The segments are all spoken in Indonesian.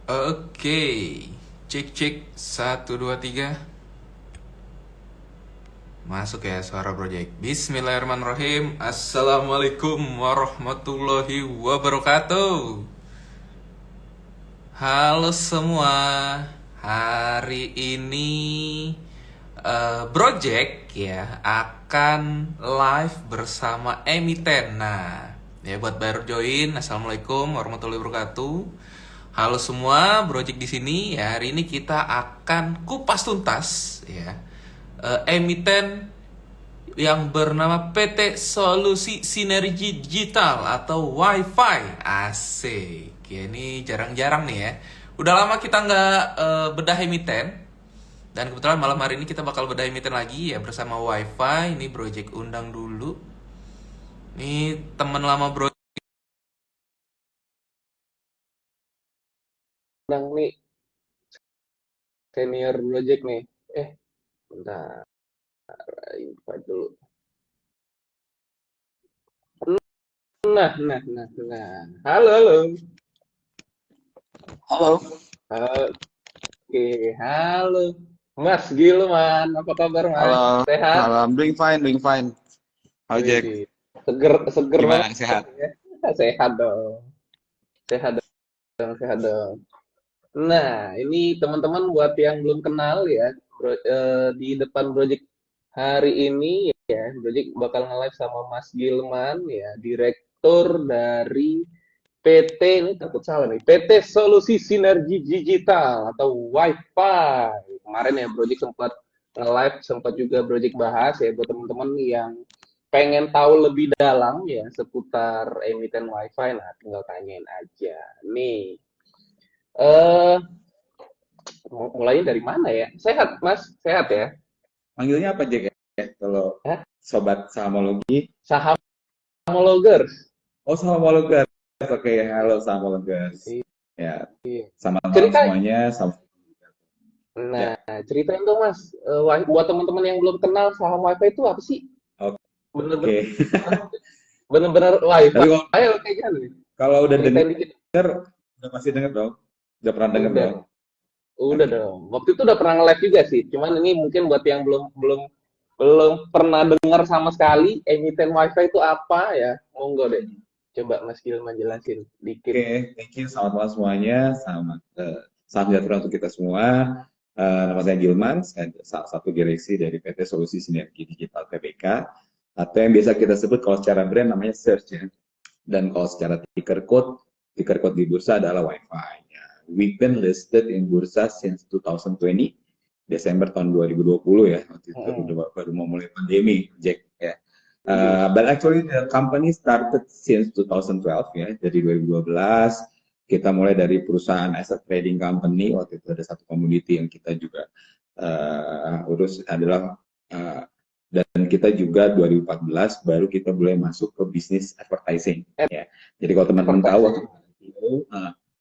Oke, cek cek 1 2 3. Masuk ya suara project. Bismillahirrahmanirrahim. Assalamualaikum warahmatullahi wabarakatuh. Halo semua. Hari ini Project ya akan live bersama emiten. Nah, ya buat baru join, assalamualaikum warahmatullahi wabarakatuh. Halo semua, Project di sini ya. Hari ini kita akan kupas tuntas ya emiten yang bernama PT Solusi Sinergi Digital atau WiFi. Asik. Ya, ini jarang-jarang nih ya. Udah lama kita nggak bedah emiten. Dan kebetulan malam hari ini kita bakal bedah emiten lagi ya bersama WiFi. Ini project undang dulu. Ini teman lama bro. Undang nih senior project nih. Bentar, invite dulu. Nah. Halo, halo. Halo, Oke, halo. Mas Gilman, apa kabar Mas? halo, Sehat? malam. Doing fine. Halo Jack, Wih, seger, seger banget gimana sehat? ya. Sehat dong, sehat sehat dong. Nah, ini teman-teman buat yang belum kenal ya, di depan project hari ini ya, project bakal nge-live sama Mas Gilman ya, direktur dari PT, ini takut salah nih, PT Solusi Sinergi Digital atau Wi-Fi. Kemarin ya project sempat nge-live, sempat juga project bahas ya buat teman-teman yang pengen tahu lebih dalam ya seputar emiten Wi-Fi. Nah, tinggal tanyain aja. Nih, eh mulainya dari mana ya? Sehat, Mas? Sehat ya? Manggilnya apa Jack ya? Kalau Hah? sobat sahamologi, Sahamologers. oh sahamologers. Oke, halo sahamologers. Ya, Iya. selamat malam Cerita. semuanya. Nah, Ya, ceritain dong, Mas. Buat teman-teman yang belum kenal saham Wi-Fi itu apa sih? Bener-bener, oke. bener-bener Wi-Fi. Tapi kalau Ayo, kayak gimana nih? kalau udah Ceritain dikit. denger, udah pasti denger dong. Udah pernah denger Udah dong. dong. Udah Oke. dong. Waktu itu udah pernah nge-live juga sih. Cuman ini mungkin buat yang belum belum belum pernah dengar sama sekali emiten Wi-Fi itu apa ya? Monggo deh. Coba Mas Gilman jelasin dikit. Oke, thank you. Selamat malam semuanya. Salam sejahtera untuk kita semua. Nama saya Gilman, saya salah satu direksi dari PT Solusi Sinergi Digital TBK, atau yang biasa kita sebut kalau secara brand namanya Search ya. Dan kalau secara ticker code di bursa adalah Wi-Fi. Ya. We've been listed in bursa since 2020, Desember tahun 2020 ya. Waktu itu Mm-mm. baru mau mulai pandemi, Jack ya. Iya. But actually the company started since 2012 ya, dari 2012 kita mulai dari perusahaan asset trading company. Waktu itu ada satu komoditi yang kita juga urus adalah dan kita juga 2014 baru kita boleh masuk ke bisnis advertising ya. Jadi kalau teman-teman tahu Advertising.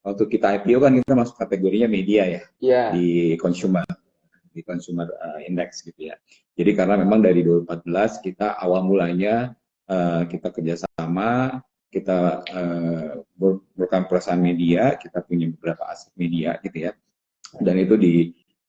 waktu kita IPO kan kita masuk kategorinya media ya Ya. di consumer index gitu ya. Jadi karena memang dari 2014 kita awal mulanya kita kerjasama, kita merupakan perusahaan media, kita punya beberapa aset media gitu ya. Dan itu di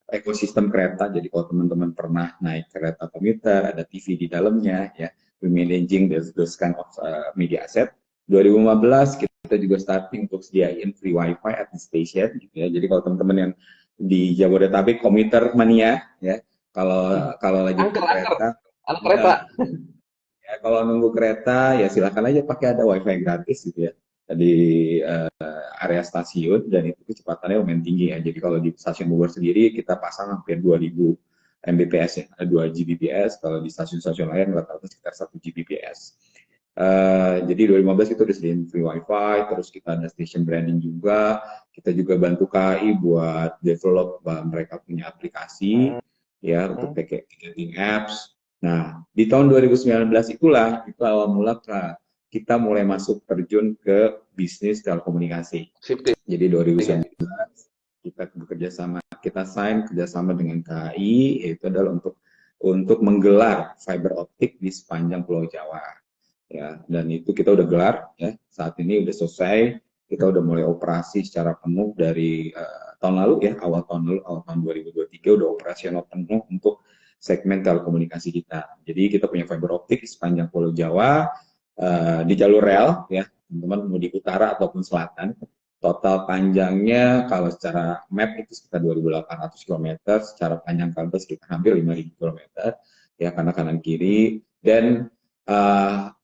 ekosistem kereta. Jadi kalau teman-teman pernah naik kereta komuter, ada TV di dalamnya ya, we managing those kind of media asset. 2015 kita juga starting untuk sediain free wifi at the station gitu ya. Jadi kalau teman-teman yang di Jabodetabek komuter mania ya, kalau kalau lagi Angker, nunggu angker. kereta Anak kereta. ya, ya kalau nunggu kereta ya silakan aja pakai ada wifi gratis gitu ya di area stasiun, dan itu kecepatannya lumayan tinggi ya. Jadi kalau di stasiun Bogor sendiri kita pasang hampir 2000 Mbps ya, 2 Gbps. Kalau di stasiun-stasiun lain rata-rata sekitar 1 Gbps. Jadi 2015 itu udah sediain free wifi, terus kita ada station branding juga, kita juga bantu KAI buat develop mereka punya aplikasi ya untuk Hmm. ticketing apps. Nah, di tahun 2019 itulah itu awal mula kita mulai masuk terjun ke bisnis telekomunikasi. Shifting Jadi ya. 2019 kita bekerja sama, kita sign kerjasama dengan KAI, yaitu adalah untuk menggelar fiber optik di sepanjang Pulau Jawa ya. Dan itu kita udah gelar ya, saat ini udah selesai, kita udah mulai operasi secara penuh dari tahun lalu ya, awal tahun 2023 udah operasional penuh untuk segmen telekomunikasi kita. Jadi kita punya fiber optik sepanjang Pulau Jawa di jalur rel ya, teman-teman mau di utara ataupun selatan. Total panjangnya kalau secara map itu sekitar 2.800 km, secara panjang kabel sekitar hampir 5.000 km ya, karena kanan kiri. Dan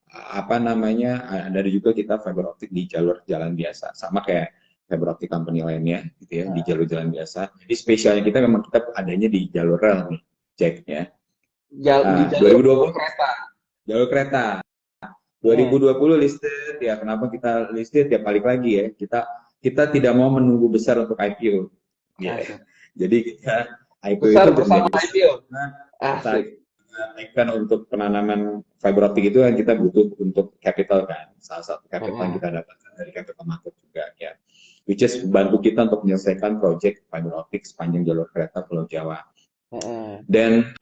apa namanya, ada juga kita fiber optik di jalur jalan biasa, sama kayak fiber optik company lainnya gitu ya, di jalur jalan biasa. Jadi spesialnya kita memang kita adanya di jalur rel nih, Jack ya. Di Nah, jalur 2020 kereta. jalur kereta. 2020 listed ya, kenapa kita listed ya, balik lagi ya, kita tidak mau menunggu besar untuk IPO ya. Jadi kita IPO Besar itu bersama terjadi IPO. kita Asik. kan untuk penanaman fiber optik itu kan kita butuh untuk capital kan, salah satu capital yang kita dapatkan dari capital market juga ya, which is bantu kita untuk menyelesaikan project fiber optik sepanjang jalur kereta Pulau Jawa. Dan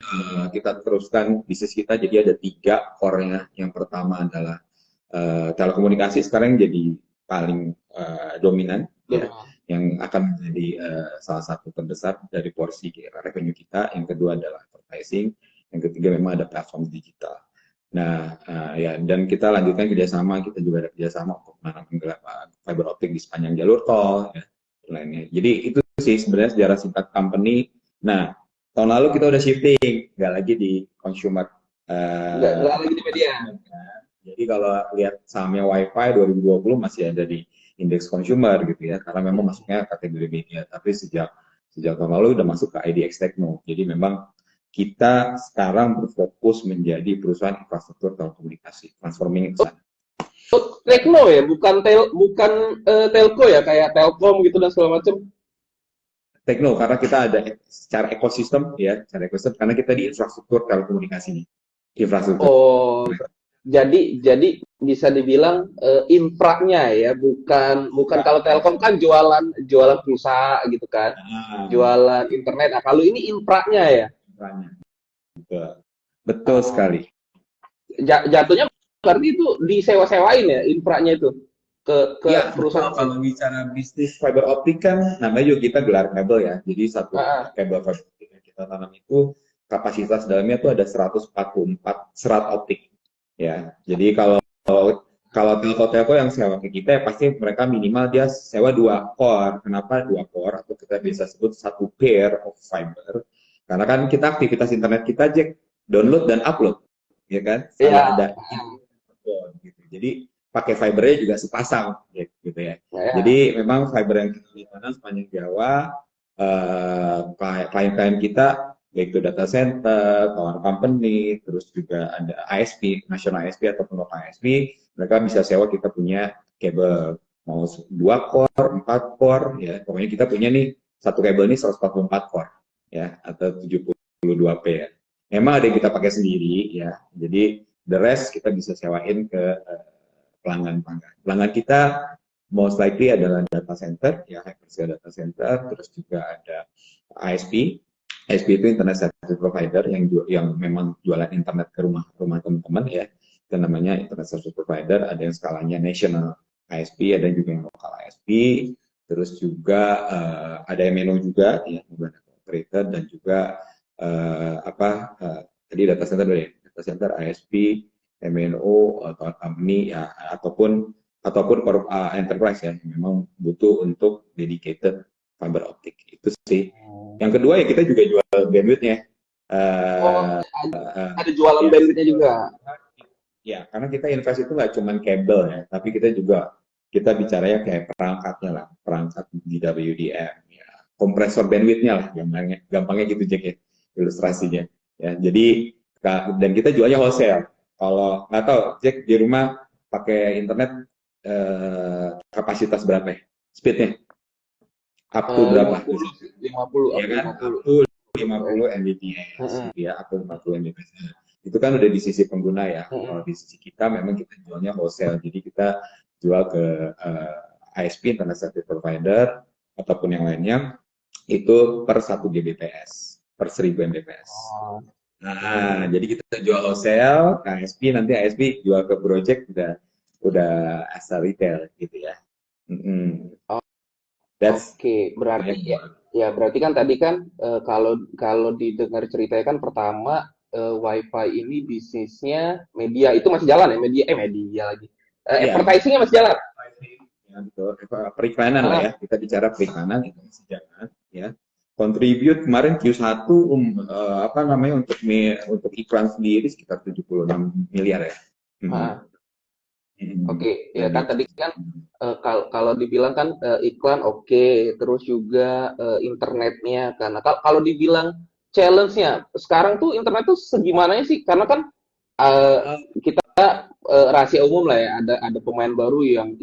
kita teruskan bisnis kita, jadi ada 3 core-nya. Yang pertama adalah telekomunikasi, sekarang jadi paling dominan ya, yang akan menjadi salah satu terbesar dari porsi revenue kita. Yang kedua adalah advertising, yang ketiga memang ada platform digital. Nah ya, dan kita lanjutkan kerjasama, kita juga ada kerjasama untuk menanam fiber optik di sepanjang jalur tol ya, lainnya. Jadi itu sih sebenarnya sejarah singkat company. Nah, tahun lalu kita udah shifting, nggak lagi di consumer. Nggak lagi di media. Jadi kalau lihat sahamnya Wi-Fi 2020 masih ada di indeks consumer gitu ya, karena memang masuknya kategori media. Tapi sejak tahun lalu udah masuk ke IDX Tecno. Jadi memang kita sekarang berfokus menjadi perusahaan infrastruktur telekomunikasi, transforming ke sana. Tekno ya, bukan telco ya, kayak Telkom gitu dan segala macam. Tekno, karena kita ada secara ekosistem ya, karena kita di infrastruktur telekomunikasi, infrastruktur. Oh, jadi bisa dibilang infranya ya, bukan kalau Telkom kan jualan pulsa gitu kan, jualan internet. Nah, kalau ini infranya ya. Betul sekali. Jatuhnya berarti itu disewa-sewain ya infranya itu ke Ya, perusahaan. kalau bicara bisnis fiber optik kan namanya juga kita gelar kabel ya. Jadi satu kabel fiber optik yang kita tanam itu kapasitas dalamnya itu ada 144 serat optik. Ya. Jadi kalau telco yang sewa ke kita ya pasti mereka minimal dia sewa 2 core. Kenapa 2 core? Atau kita bisa sebut 1 pair of fiber. Karena kan kita aktivitas internet kita aja download dan upload, ya kan? Selalu ada gitu. Jadi pakai fibernya juga sepasang gitu ya. Jadi memang fiber yang kita tanam sepanjang Jawa, klien-klien kita baik itu data center, power company, terus juga ada ISP, national ISP ataupun local ISP, mereka bisa sewa kita punya kabel mau 2 core, 4 core ya. Pokoknya kita punya nih satu kabel ini 144 core ya, atau 72P ya. Memang ada yang kita pakai sendiri ya. Jadi the rest kita bisa sewain ke pelanggan. Pelanggan kita most likely adalah data center, ya hyperscale data center, terus juga ada ISP. ISP itu internet service provider yang memang jualan internet ke rumah teman-teman ya. Itu namanya internet service provider. Ada yang skalanya national ISP, ada juga yang lokal ISP. Terus juga ada MNO juga, ya, operator, dan juga tadi data center dulu ya, data center ISP, MNO atau company ya, ataupun enterprise ya, memang butuh untuk dedicated fiber optik. Itu sih. Yang kedua ya kita juga jual bandwidth-nya. Ada jualan bandwidth-nya juga. Ya, karena kita invest itu nggak cuma kabel ya, tapi kita bicaranya kayak perangkatnya lah, perangkat di WDM, ya, kompresor bandwidth-nya lah, gampangnya gitu Jack ya, ilustrasinya. Ya, jadi dan kita jualnya wholesale. Kalau nggak tahu, Jack di rumah pakai internet kapasitas berapa ya? Speednya? Up to berapa? 50. Ya kan? Up to 50 Mbps. Ya, up to 50 Mbps. Itu kan udah di sisi pengguna ya. Kalau di sisi kita memang kita jualnya wholesale. Jadi kita jual ke ISP, internet service provider, ataupun yang lainnya, itu per 1 Gbps, per 1000 Mbps. Nah, jadi kita jual wholesale ke ISP, nanti ISP jual ke project udah asal retail gitu ya. Mm-mm. Oh, That's oke, berarti banyak. ya berarti kan tadi kan kalau kalau didengar ceritanya kan pertama WiFi ini bisnisnya media itu masih jalan ya media lagi. Iya, Advertisingnya masih jalan. ya, betul. Periklanan lah Ah, ya. Kita bicara periklanan itu masih jangan ya. Contribute kemarin Q1 apa namanya untuk iklan sendiri sekitar 76 miliar ya. Mhm. ah. Mhm. Oke, ya Dari kan tadi kan kalau dibilang kan iklan oke, terus juga internetnya karena kalau dibilang challenge-nya sekarang tuh internet tuh segimananya sih? Karena kan eh, kita rahasia umum lah ya, ada pemain baru yang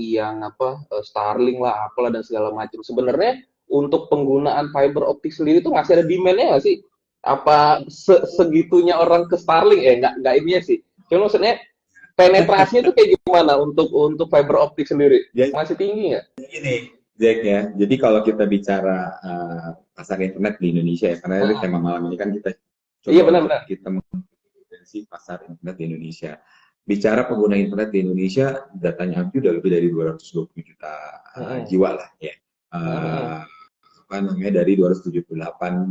apa Starlink lah, apalah dan segala macam. Sebenarnya untuk penggunaan fiber optik sendiri tuh masih ada demand-nya nggak sih? Apa segitunya orang ke Starlink? Nggak ini sih. Cuma maksudnya penetrasinya itu kayak gimana untuk fiber optik sendiri? ya Masih tinggi nggak? gini, Jack ya. Jadi kalau kita bicara pasar internet di Indonesia ya, karena ini Heeh. tema malam ini kan kita Iya coba untuk benar-benar. kita mengenai pasar internet di Indonesia. Bicara pengguna internet di Indonesia, datanya AMPI udah lebih dari 220 juta Heeh. jiwa lah ya. Heeh. Eh, apa namanya dari 278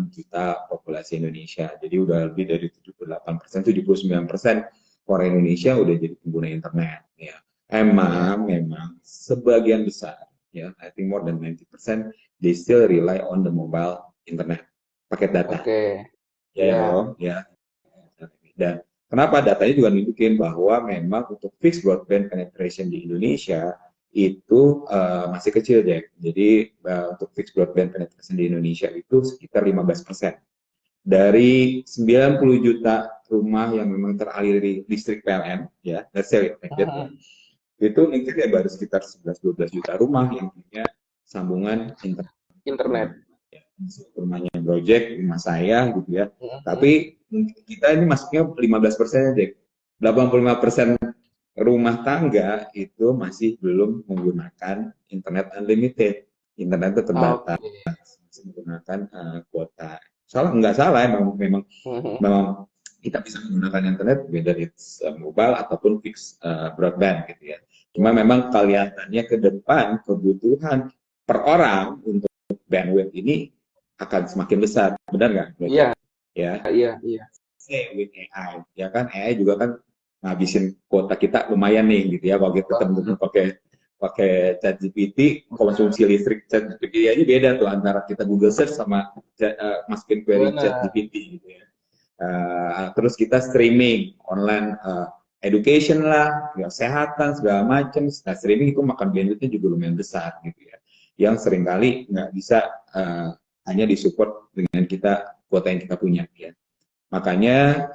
juta populasi Indonesia. Jadi udah lebih dari 78%, 79% orang Indonesia udah jadi pengguna internet. Ya, Ya. memang sebagian besar, ya, I think more than 90%, they still rely on the mobile internet, paket data. Oke. Ya, ya Ya. dong, ya. Dan kenapa datanya juga nunjukin bahwa memang untuk fixed broadband penetration di Indonesia itu masih kecil, Jack. Jadi untuk fixed broadband penetration di Indonesia itu sekitar 15%. Dari 90 juta rumah yang memang teraliri listrik PLN, ya, let's say like that, ya, Heeh. itu mungkin ya baru sekitar 11-12 juta rumah yang punya sambungan internet. Internet. Ya, rumahnya Project, rumah saya gitu ya. Heeh. Tapi kita ini masuknya 15% aja. 85% rumah tangga itu masih belum menggunakan internet unlimited. Internet itu terbatas, Oke. masih menggunakan kuota. Nggak salah, Heeh. memang kita bisa menggunakan internet, whether it's mobile ataupun fixed broadband gitu ya. Cuma memang kelihatannya ke depan kebutuhan per orang untuk bandwidth ini akan semakin besar, benar nggak, Iya, Project? Ya, iya, iya. with AI, ya kan AI juga kan ngabisin kuota kita lumayan nih gitu ya. Kalau kita temen-temen pakai pakai ChatGPT, konsumsi listrik ChatGPT aja beda tuh antara kita Google Search sama masukin query Benar. ChatGPT gitu ya. Terus kita streaming online, education lah, ya, kesehatan segala macam. Nah, streaming itu makan bandwidthnya juga lumayan besar gitu ya, yang seringkali nggak bisa hanya disupport dengan kita kuota yang kita punya ya. Makanya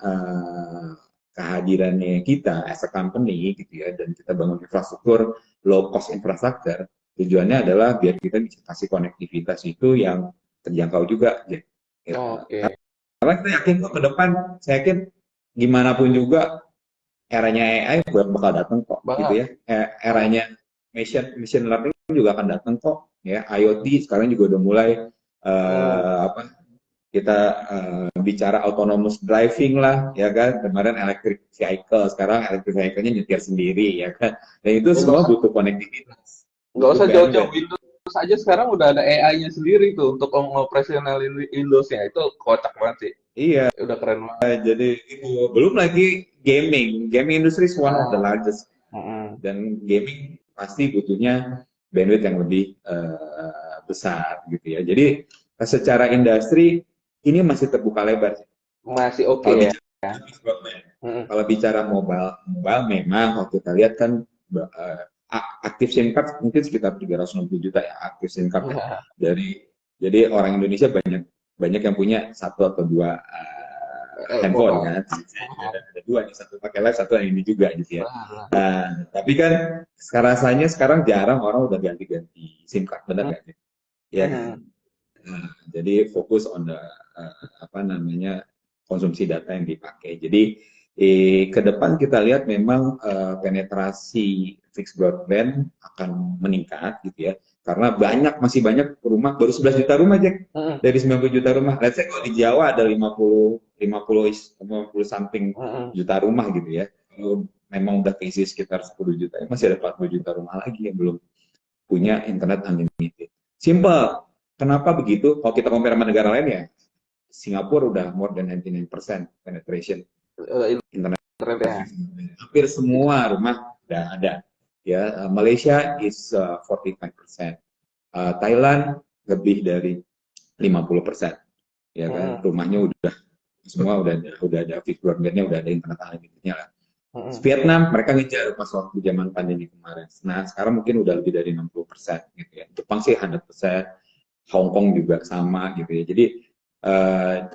kehadirannya kita as a company gitu ya, dan kita bangun infrastruktur low cost infrastructure, tujuannya adalah biar kita bisa kasih konektivitas itu yang terjangkau juga ya. Oke. Karena kita yakin kok ke depan, saya yakin gimana pun juga eranya AI bakal datang kok gitu Banget. ya. Eranya machine learning juga akan datang kok ya. IoT sekarang juga udah mulai Hmm. apa, kita bicara autonomous driving lah ya kan, kemarin electric vehicle, sekarang electric vehicle-nya nyetir sendiri ya kan, dan itu Ya, semua butuh konektivitas, nggak butuh usah jauh-jauh bandwidth. Windows aja sekarang udah ada AI-nya sendiri tuh untuk ngoperasionalin Windows-nya. Itu kocak banget sih. Iya, Udah keren banget. jadi itu belum lagi gaming industry is one of the Ah. largest, Heeh. dan gaming pasti butuhnya bandwidth yang lebih besar gitu ya. Jadi secara industri ini masih terbuka lebar. Masih oke Kalau ya. bicara broadband, Heeh. kalau bicara mobile memang kalau kita lihat kan uh, aktif SIM card mungkin sekitar 360 juta ya, aktif SIM card ya. Jadi orang Indonesia banyak banyak yang punya satu atau dua handphone Mobile. kan. Ada dua nih, satu pakai live, satu yang ini juga gitu ya. Benar. Tapi kan rasanya sekarang jarang orang udah ganti-ganti SIM card, benar nggak sih? Ya kan? Heeh. Jadi fokus on the apa namanya, konsumsi data yang dipakai. Jadi ke depan kita lihat memang penetrasi fixed broadband akan meningkat gitu ya. Karena masih banyak rumah, baru 11 juta rumah, Jack, Heeh. dari 90 juta rumah. Let's say kalau di Jawa ada 50 something Heeh. juta rumah gitu ya. Kalau memang udah keisi sekitar 10 juta, masih ada 40 juta rumah lagi yang belum punya internet unlimited. Simple. Kenapa begitu? Kalau kita compare sama negara lain ya, Singapura udah more than 99% penetration internet. Internet ya. Hampir semua rumah udah ada. Ya, Malaysia is 45%. Thailand lebih dari 50%. Ya kan, rumahnya udah semua udah ada fiber broadband-nya, udah ada internet unlimited-nya lah. Vietnam mereka ngejar pas waktu zaman pandemi kemarin. Nah, sekarang mungkin udah lebih dari 60% gitu ya. Jepang sih 100%, Hong Kong juga sama gitu ya. Jadi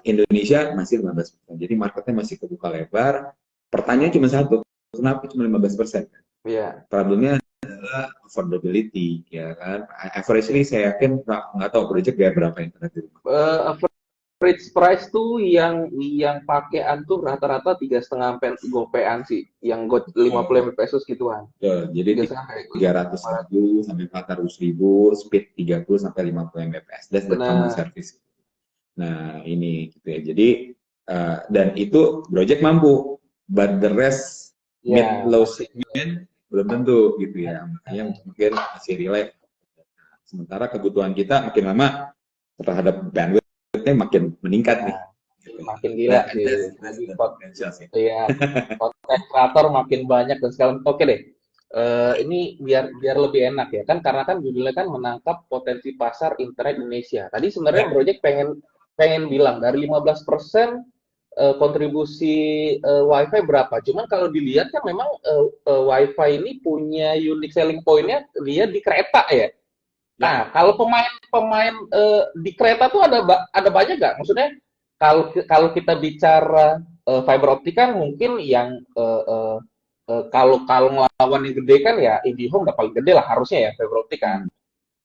Indonesia masih 15%. Jadi marketnya masih kebuka lebar. Pertanyaan cuma satu, kenapa cuma 15%? Iya. Problemnya adalah affordability, ya kan. Average ini saya yakin nggak tahu project kayak berapa internet di rumah. Average price tuh yang pakean tuh rata-rata 3,5 gopean sih, yang 50 pesos gituan. Jadi 300.000 sampai 400.000, speed 30 sampai 50 Mbps. That's the common service. Nah, ini gitu ya. Jadi dan itu Gojek mampu, but the rest mid low segment belum tentu gitu ya. Makanya mungkin masih relate. Sementara kebutuhan kita makin lama terhadap bandwidth-nya makin meningkat nih. Makin gila sih. Iya, content creator makin banyak dan segala. Oke deh. Ini biar lebih enak ya kan, karena kan judulnya kan menangkap potensi pasar internet Indonesia. Tadi sebenarnya Project pengen bilang dari 15% kontribusi WiFi berapa. Cuman kalau dilihat kan memang WiFi ini punya unique selling point-nya dia di kereta ya. Nah, kalau pemain di kereta tuh ada banyak nggak? Maksudnya kalau kita bicara fiber optik kan mungkin yang kalau ngelawan yang gede kan ya IndiHome udah paling gede lah harusnya ya fiber optik kan.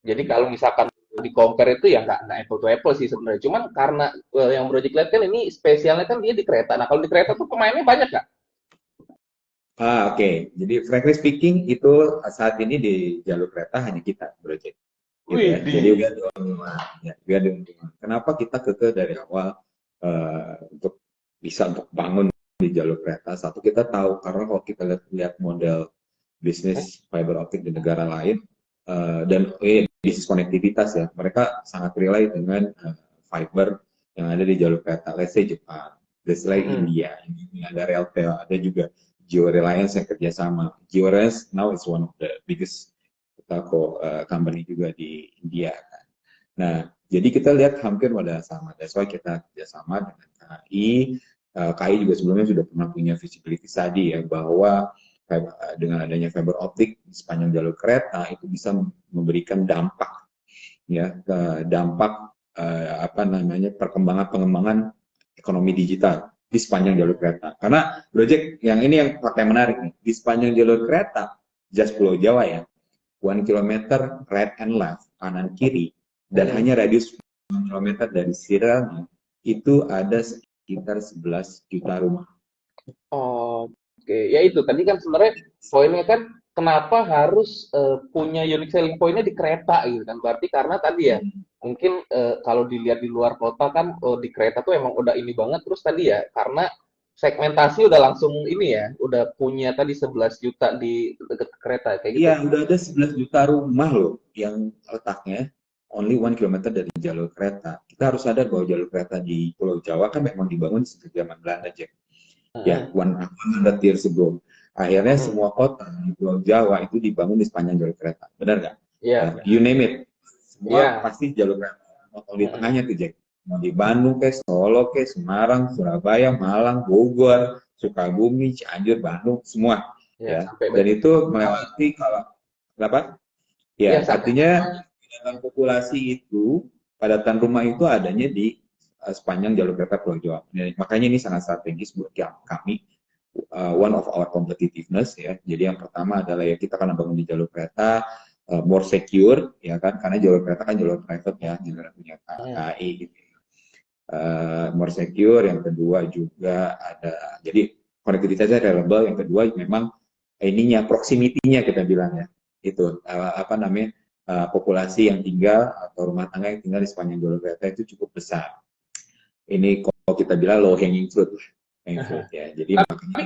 Jadi kalau misalkan di compare itu ya nggak apple to apple sih sebenarnya. Cuman karena yang Project lihat kan ini spesialnya kan dia di kereta. Nah kalau di kereta tuh pemainnya banyak nggak? Oke. Jadi frankly speaking itu saat ini di jalur kereta hanya kita Project. Gitu ya. Jadi we are the only one. Kenapa kita kekeh dari awal untuk bisa untuk bangun di jalur kereta? Satu, kita tahu karena kalau kita lihat model bisnis fiber optik di negara lain dan bisnis konektivitas ya, mereka sangat rely dengan fiber yang ada di jalur kereta. Let's say Jepang, let's say India, ini ada Reltel, ada juga Jio Reliance yang kerjasama. Jio Reliance now is one of the biggest telco company juga di India kan. Nah, jadi kita lihat hampir pada sama. That's why kita kerjasama dengan KAI. KAI juga sebelumnya sudah pernah punya visibility study ya bahwa dengan adanya fiber optik di sepanjang jalur kereta itu bisa memberikan dampak ya dampak pengembangan ekonomi digital di sepanjang jalur kereta. Karena Project yang ini yang fakta yang menarik nih, di sepanjang jalur kereta just Pulau Jawa ya, 1 kilometer right and left, kanan kiri, dan hanya radius 1 kilometer dari serialnya itu ada sekitar 11 juta rumah. Oke, ya itu tadi kan sebenarnya poinnya kan kenapa harus punya unique selling point-nya di kereta gitu kan. Berarti karena tadi ya mungkin kalau dilihat di luar kota kan di kereta tuh emang udah ini banget, terus tadi ya karena segmentasi udah langsung ini ya, udah punya tadi 11 juta di dekat kereta kayak gitu. Iya, udah ada 11 juta rumah loh yang letaknya only 1 kilometer dari jalur kereta. Kita harus sadar bahwa jalur kereta di Pulau Jawa kan memang dibangun sejak zaman Belanda, Jack. Ya, 100 years ago. Akhirnya semua kota di Pulau Jawa itu dibangun di sepanjang jalur kereta. Benar nggak? Iya. You name it. Semua pasti jalur kereta. Di tengahnya tuh, Jack. Mau di Bandung ke Solo ke Semarang, Surabaya, Malang, Bogor, Sukabumi, Cianjur, Bandung, semua. Ya. Dan itu melewati kalau kenapa? Ya, artinya dalam populasi itu padatan rumah itu adanya di sepanjang jalur kereta Pulau Jawa. Makanya ini sangat strategis buat kami. One of our competitiveness ya. Jadi yang pertama adalah ya kita karena bangun di jalur kereta more secure ya kan, karena jalur kereta kan jalur private ya, jalur punya KAI gitu. More secure. Yang kedua juga ada jadi konektivitasnya reliable. Yang kedua memang ininya proximity-nya kita bilang ya itu populasi yang tinggal atau rumah tangga yang tinggal di sepanjang jalur kereta itu cukup besar. Ini kalau kita bilang low hanging fruit ya. Jadi tapi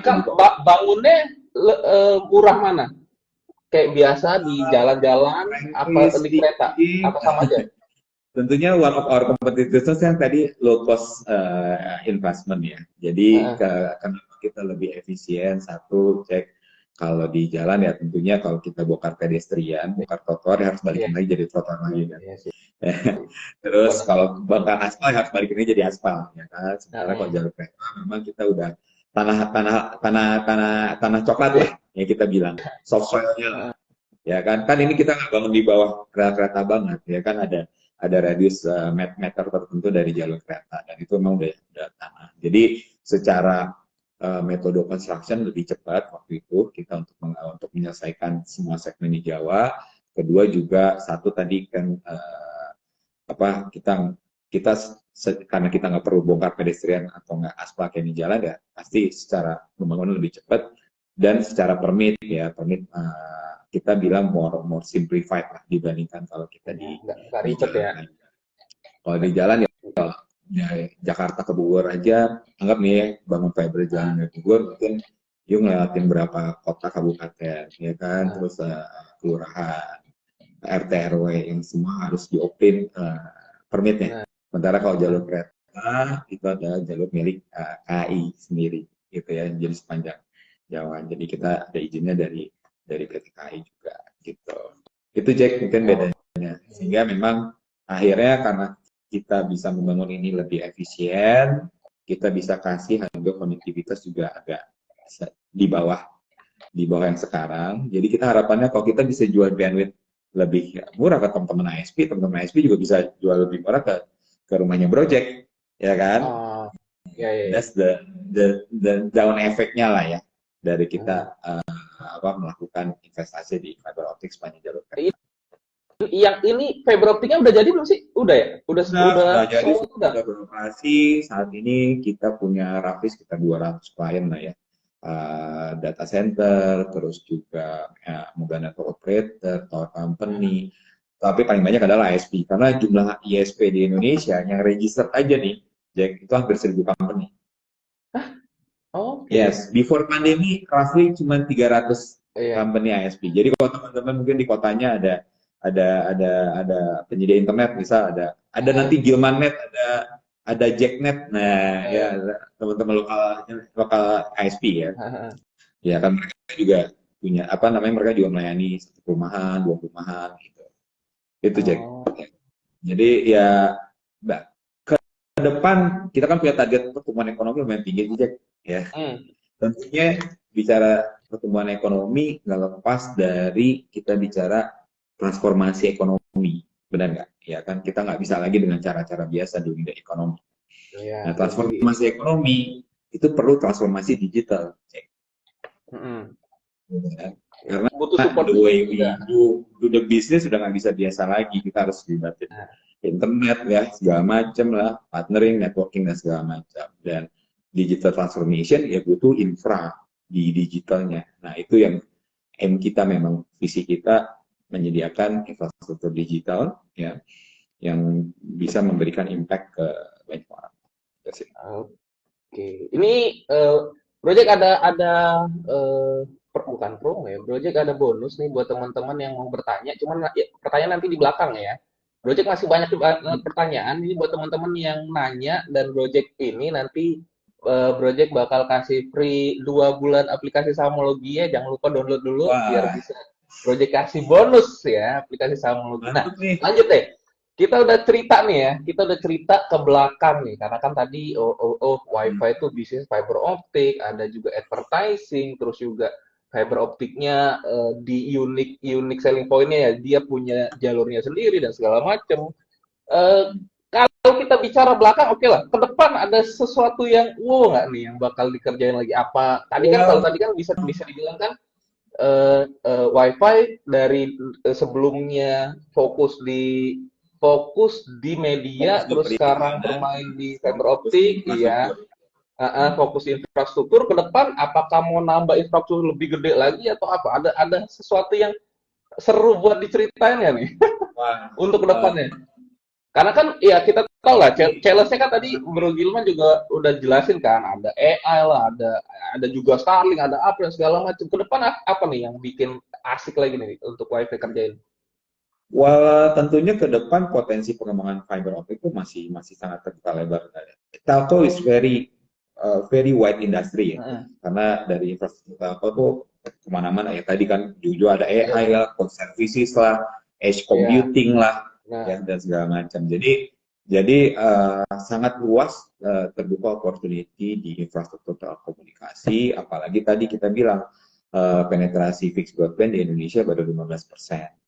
bangunnya murah mana? kayak biasa di jalan-jalan apa di Frankly kereta speaking, apa sama aja? tentunya one of our competitors yang tadi low cost investment ya. Jadi Heeh. kenapa kita lebih efisien? Satu, cek kalau di jalan ya tentunya kalau kita bongkar pedestrian, bongkar trotoar ya harus Iya, balikin lagi jadi trotoar lagi kan. iya sih. Terus Benar. kalau bongkar aspal ya harus balikin lagi jadi aspal ya kan. Sementara kalau Heeh. jalur kereta memang kita udah tanah coklat lah yang kita bilang soft soilnya lah Heeh. ya kan. Kan ini kita nggak bangun di bawah kereta banget ya kan, ada radius meter tertentu dari jalur kereta dan itu memang udah tanah. Jadi secara metode construction lebih cepat waktu itu kita untuk menyelesaikan semua segmen di Jawa. Kedua juga satu tadi kan apa kita karena kita nggak perlu bongkar pedestrian atau nggak aspal kayak di jalan ya pasti secara pembangunan lebih cepat dan secara permit ya permit kita bilang more simplified lah dibandingkan kalau kita Nggak di ribet ya. jalan. Kalau di jalan ya Jakarta ke Bogor aja, anggap nih ya, bangun fiber jalan dari Bogor mungkin yuk ngelewatin berapa kota kabupaten ya kan, terus kelurahan, RT RW yang semua harus diopin permitnya. Nah, Sementara kalau jalur kereta itu adalah jalur milik KAI sendiri gitu ya, jadi sepanjang Jawa. Jadi kita ada izinnya dari PT KAI juga gitu. Itu Jack mungkin bedanya. Sehingga memang akhirnya karena kita bisa membangun ini lebih efisien, kita bisa kasih harga konektivitas juga agak di bawah yang sekarang. Jadi kita harapannya kalau kita bisa jual bandwidth lebih murah ke teman-teman ISP juga bisa jual lebih murah ke rumahnya Project, ya kan? oh, ya, ya, ya. That's the down effect-nya lah ya dari kita melakukan investasi di fiber optic sepanjang jalur kereta. Yang ini fiber optiknya udah jadi belum sih? Udah ya? Udah Jadi udah. sudah beroperasi. Saat ini kita punya roughly sekitar 200 klien lah ya. Data center, terus juga mobile network operator, tower company. Tapi paling banyak adalah ISP. Karena jumlah ISP di Indonesia yang register aja nih, Jack, itu hampir 1.000 company. Oh, Yes, before pandemi roughly cuma 300 iya. company ISP. Jadi kalau teman-teman mungkin di kotanya ada penyedia internet, bisa ada nanti Gilmanet, ada Jacknet. Nah, ya teman-teman lokal ISP ya. Ya kan mereka juga punya mereka juga melayani satu perumahan, 2 perumahan gitu. Itu Jack. Jadi ya ke depan kita kan punya target pertumbuhan ekonomi lumayan tinggi Jack ya. Tentunya bicara pertumbuhan ekonomi nggak lepas dari kita bicara transformasi ekonomi, benar nggak? Ya kan kita nggak bisa lagi dengan cara-cara biasa di bidang ekonomi. Ya, Nah, transformasi ekonomi itu perlu transformasi digital, cek. Karena butuh support the way we do the business sudah nggak bisa biasa lagi, kita harus libatin internet ya segala macam lah, partnering, networking dan segala macam. Dan digital transformation ya butuh infra di digitalnya. Nah itu yang kita memang visi kita menyediakan infrastruktur digital ya yang bisa memberikan impact ke banyak orang. Oke, ini Project ada bukan promo ya, Project ada bonus nih buat teman-teman yang mau bertanya. Cuman ya, pertanyaan nanti di belakang ya. Project masih banyak pertanyaan ini buat teman-teman yang nanya dan Project ini nanti Project bakal kasih free 2 bulan aplikasi Samologi ya. Jangan lupa download dulu biar bisa Project kasih bonus ya aplikasi Samologi. Nah, lanjut deh. Kita udah cerita nih ya, kita udah cerita ke belakang nih, karena kan tadi WiFi itu bisnis fiber optik, ada juga advertising, terus juga fiber optiknya di unique selling point-nya ya, dia punya jalurnya sendiri dan segala macam. Kalau kita bicara belakang, oke lah, ke depan ada sesuatu yang wow nggak nih yang bakal dikerjain lagi apa? Tadi kan kalau tadi kan bisa dibilang kan WiFi dari sebelumnya fokus di media, terus sekarang bermain di fiber optik, iya. Fokus infrastruktur ke depan, apakah mau nambah infrastruktur lebih gede lagi atau apa? Ada sesuatu yang seru buat diceritain ya nih untuk ke depannya. Karena kan ya kita tau lah, challenge-nya kan tadi Bro Gilman juga udah jelasin kan, ada AI lah, ada juga Starlink, ada apa dan segala macam. Ke depan apa nih yang bikin asik lagi nih untuk WiFi kerjain? Wah, tentunya ke depan potensi pengembangan fiber optic itu masih masih sangat terbuka lebar. Telco is very wide industry ya, Heeh. karena dari infrastruktur telco tuh kemana-mana ya. Tadi kan jujur ada Iya, AI lah, cloud services lah, edge iya. computing lah, Nah, ya dan segala macam. Jadi sangat luas terbuka opportunity di infrastruktur telekomunikasi. Apalagi tadi kita bilang penetrasi fixed broadband di Indonesia baru 15%.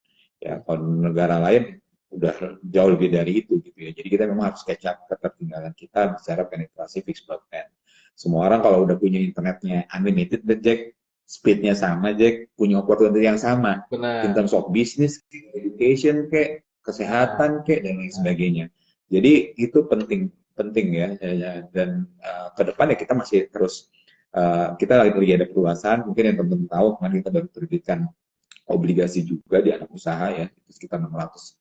Ya, kalau negara lain udah jauh lebih dari itu gitu ya. Jadi kita memang harus catch up ketertinggalan kita bicara penetrasi fixed broadband. Semua orang kalau udah punya internetnya unlimited, Jack, speednya sama, Jack, punya opportunity yang sama in benar. terms of business, education, kayak Nah, kesehatan, kayak dan lain nah. sebagainya. Jadi itu penting, penting ya. Dan ke depan ya kita masih terus kita lagi ada perluasan. Mungkin yang teman-teman tahu kemarin kita baru terbitkan obligasi juga di anak usaha ya, itu sekitar 600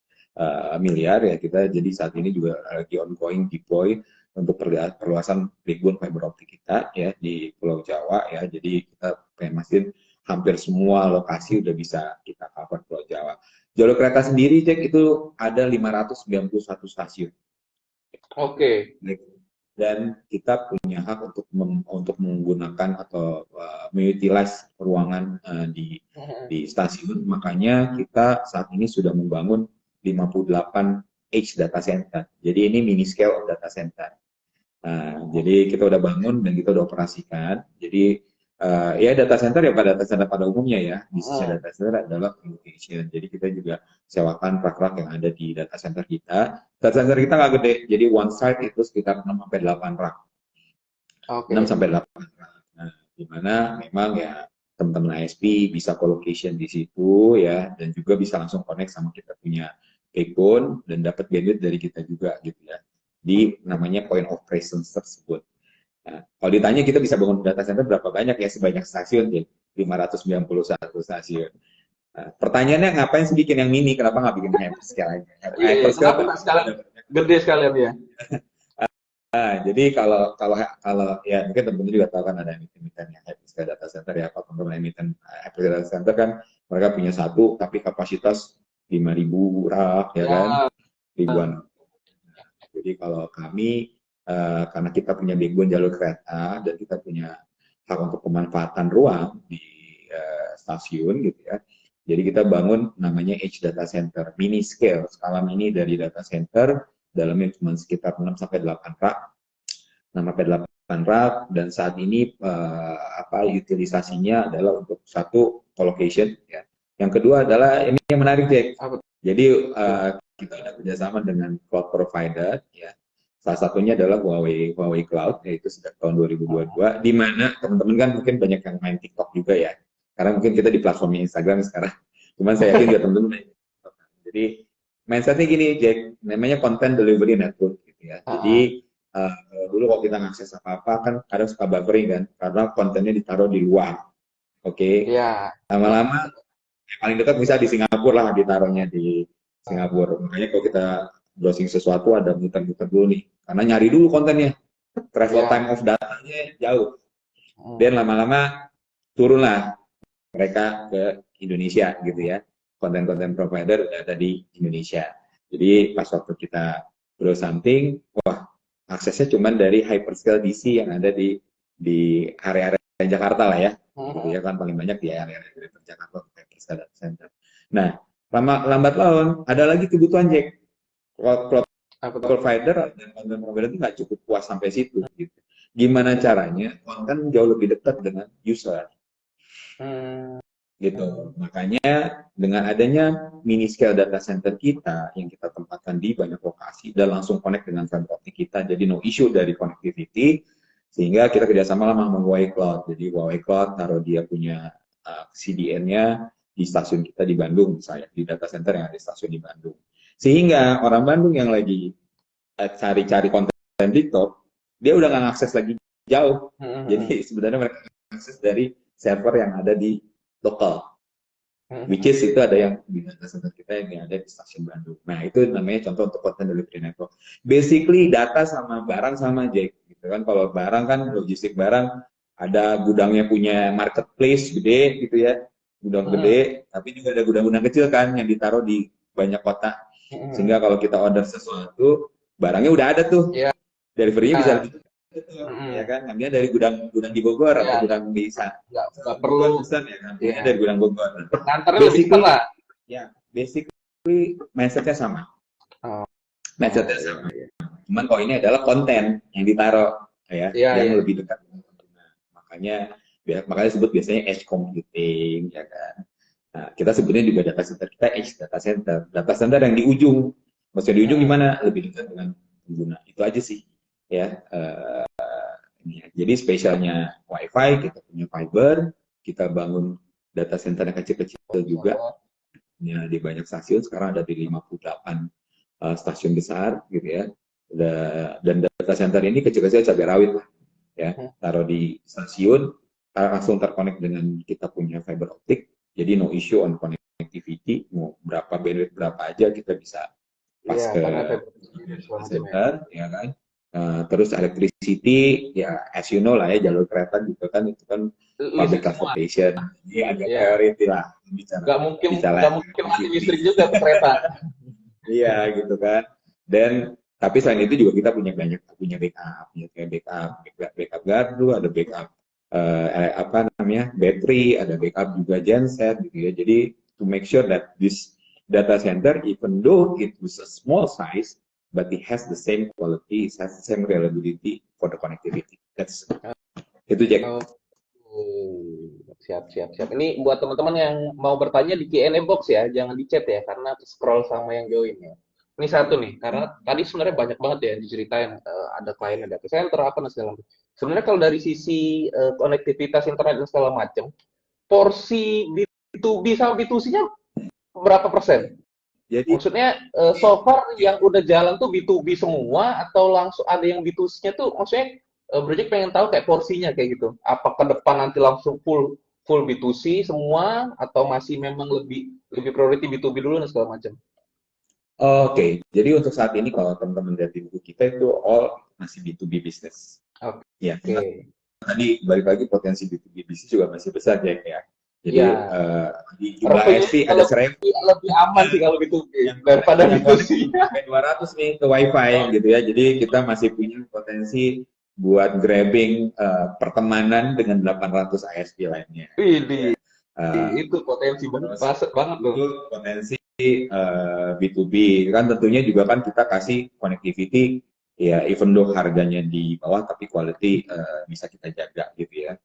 miliar ya kita. Jadi saat ini juga lagi ongoing deploy untuk perluasan backbone fiber optik kita ya di Pulau Jawa ya. Jadi kita pengen mastiin hampir semua lokasi udah bisa kita cover Pulau Jawa. Jalur kereta sendiri, Jack, itu ada 591 stasiun. Oke. Dan kita punya hak untuk menggunakan atau mengutilize ruangan di stasiun. Makanya kita saat ini sudah membangun 58 Edge data center. Jadi ini mini scale of data center. Nah, jadi kita udah bangun dan kita udah operasikan. Jadi ya data center ya pada data center pada umumnya ya. Bisnisnya data center adalah colocation. Jadi kita juga sewakan rak-rak yang ada di data center kita. Data center kita nggak gede, jadi one site itu sekitar 6 sampai 8 rak. 6 Oke. sampai 8 rak. Nah, di mana memang ya teman-teman ISP bisa colocation di situ ya, dan juga bisa langsung connect sama kita punya backbone dan dapat bandwidth dari kita juga gitu ya, di namanya point of presence tersebut. Nah, kalau ditanya kita bisa bangun data center berapa banyak ya, sebanyak stasiun ya, 591 stasiun. Nah, pertanyaannya ngapain sih bikin yang mini, kenapa nggak bikin hyperscale aja? Iya, iya. Hyperscale Kenapa kan nggak sekalian gede sekalian ya? jadi kalau kalau kalau ya mungkin teman-teman juga tahu kan ada emiten yang hyperscale data center ya, kalau teman-teman emiten hyperscale data center kan mereka punya satu tapi kapasitas 5.000 rak ya kan, Ya. ribuan. Jadi kalau kami karena kita punya backbone jalur kereta dan kita punya hak untuk pemanfaatan ruang di stasiun gitu ya. Jadi kita bangun namanya Edge Data Center, mini scale, skala mini dari data center, dalamnya cuma sekitar 6 sampai 8 rak, 6 sampai 8 rak, dan saat ini utilisasinya adalah untuk satu colocation ya. Yang kedua adalah ini yang menarik, Jack. Apa Jadi tuh? kita ada kerjasama dengan cloud provider ya. Salah satunya adalah Huawei Cloud, yaitu sejak tahun 2022, di mana teman-teman kan mungkin banyak yang main TikTok juga ya. Karena mungkin kita di platformnya Instagram sekarang. Cuman saya yakin juga teman-teman main TikTok. Jadi mindsetnya gini, Jack, namanya content delivery network gitu ya. Jadi dulu kalau kita ngakses apa-apa kan kadang suka buffering kan, karena kontennya ditaruh di luar. Oke. Ya. Lama-lama yang paling dekat bisa di Singapura lah, ditaruhnya di Singapura. Makanya kalau kita browsing sesuatu ada muter-muter dulu nih, karena nyari dulu kontennya. Travel time Ya. of datanya jauh. Dan lama-lama turunlah mereka ke Indonesia gitu ya. Konten-konten provider udah ada di Indonesia. Jadi pas waktu kita browse something, wah aksesnya cuma dari hyperscale DC yang ada di area-area Jakarta lah ya. Gitu ya kan paling banyak di area-area Jakarta untuk hyperscale data center. Nah, lambat laun ada lagi kebutuhan, Jack. Cloud Apa tuh? provider dan konten provider itu nggak cukup puas sampai situ gitu. Gimana caranya konten jauh lebih dekat dengan user Hmm. gitu. Makanya dengan adanya mini scale data center kita yang kita tempatkan di banyak lokasi dan langsung connect dengan fiber optik kita, jadi no issue dari connectivity, sehingga kita kerjasama sama Huawei Cloud. Jadi Huawei Cloud taruh dia punya CDN-nya di stasiun kita di Bandung, misalnya di data center yang ada di stasiun di Bandung. Sehingga orang Bandung yang lagi cari-cari konten TikTok, dia udah nggak ngakses lagi jauh. Jadi sebenarnya mereka akses dari server yang ada di lokal. Which is itu ada yang di data center kita yang ada di stasiun Bandung. Nah, itu namanya contoh untuk content delivery network. Basically data sama barang sama Jack gitu kan. Kalau barang kan logistik barang ada gudangnya punya marketplace gede gitu ya. Gudang gede, tapi juga ada gudang-gudang kecil kan yang ditaruh di banyak kota. Sehingga kalau kita order sesuatu, barangnya udah ada tuh. Ya, Delivery-nya bisa lebih cepat tuh, ya kan? Ngambilnya dari gudang di Bogor atau ya, gudang di nggak Bogor perlu pesan ya kan? Ngambilnya ya, dari gudang Bogor. nganternya lebih cepat Basically, lah. ya, basically mindsetnya sama. Oh, Mindsetnya sama. Cuman kalau ini adalah konten yang ditaruh ya, iya, yang iya. lebih dekat dengan pengguna. Makanya disebut biasanya edge computing, ya kan. Nah, kita sebutnya juga data center kita edge data center. Data center yang di ujung. Maksudnya di ujung gimana? Lebih dekat dengan pengguna. Itu aja sih. Ya, ini ya. Jadi spesialnya WiFi, kita punya fiber, kita bangun data center yang kecil-kecil juga. Ya, di banyak stasiun, sekarang ada di 58 stasiun besar gitu ya. Dan data center ini kecil-kecil cabai rawit lah ya, taruh di stasiun langsung terkonek dengan kita punya fiber optik, jadi no issue on connectivity, mau berapa bandwidth berapa aja kita bisa pas Iya, ke karena ada data center ya kan. Terus electricity ya as you know lah ya, jalur kereta juga kan itu kan public listrik semua. transportation, jadi agak Iya. priority lah Nggak mungkin mati listrik juga ke kereta. Iya gitu kan. Dan tapi selain itu juga kita punya backup, ya kayak backup gardu, ada backup apa namanya battery, ada backup juga genset gitu ya. Jadi to make sure that this data center, even though it was a small size, but it has the same quality, it has the same reliability for the connectivity. Itu Jack. Siap. Ini buat teman-teman yang mau bertanya di Q&A box ya, jangan di chat ya, karena scroll sama yang join ya. Ini satu nih, karena tadi sebenarnya banyak banget ya yang diceritain, ada kliennya data center apa dan segala macam. Sebenarnya kalau dari sisi konektivitas internet dan segala macam, porsi B2B sama B2C-nya berapa persen? Jadi Maksudnya so far yang udah jalan tuh B2B semua atau langsung ada yang B2C-nya tuh, maksudnya Project pengen tahu kayak porsinya kayak gitu. Apa ke depan nanti langsung full B2C semua atau masih memang lebih priority B2B dulu dan segala macam. Oke, jadi untuk saat ini kalau teman-teman lihat di buku kita itu all masih B2B business. Oke. Ya, tadi balik lagi potensi B2B bisnis juga masih besar ya. Jadi Ya. di jumlah ISP ada 1000. Lebih aman sih kalau B2B daripada B2C. Sampai 200 nih ke WiFi gitu ya. Jadi kita masih punya potensi buat grabbing pertemanan dengan 800 ISP lainnya. Ini itu potensi banget loh. Itu potensi B2B kan, tentunya juga kan kita kasih connectivity ya, even though harganya di bawah tapi quality bisa kita jaga gitu ya.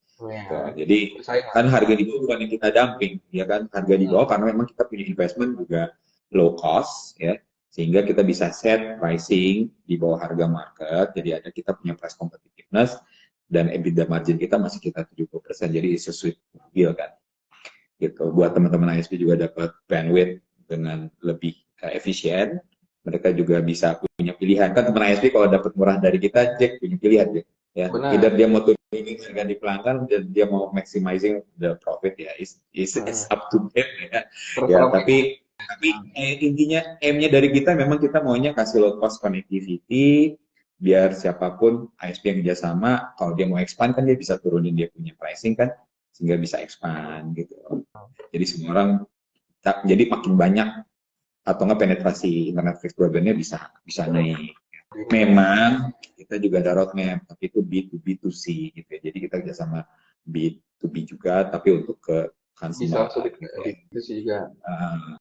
Jadi kan harga di bawah bukan yang kita dumping ya kan, harga di bawah karena memang kita punya investment juga low cost ya, sehingga kita bisa set pricing di bawah harga market, jadi ada kita punya price competitiveness dan EBITDA margin kita masih kita 70%, jadi it's a sweet deal kan gitu. Buat teman-teman ISP juga dapat bandwidth dengan lebih efisien, mereka juga bisa punya pilihan kan. Teman ISP kalau dapat murah dari kita, Jack punya pilihan ya. Either dia mau turunin harga di pelanggan dan dia mau maximizing the profit ya, is up to them ya. Tapi intinya aim-nya dari kita memang kita maunya kasih low cost connectivity biar siapapun ISP yang kerjasama kalau dia mau expand kan dia bisa turunin dia punya pricing kan, sehingga bisa expand gitu. Jadi semua orang jadi makin banyak atau nggak penetrasi internet fixed broadband-nya bisa naik. Memang kita juga ada roadmap, tapi itu B2B2C gitu ya. Jadi kita kerjasama B2B juga, tapi untuk ke consumer B2C juga.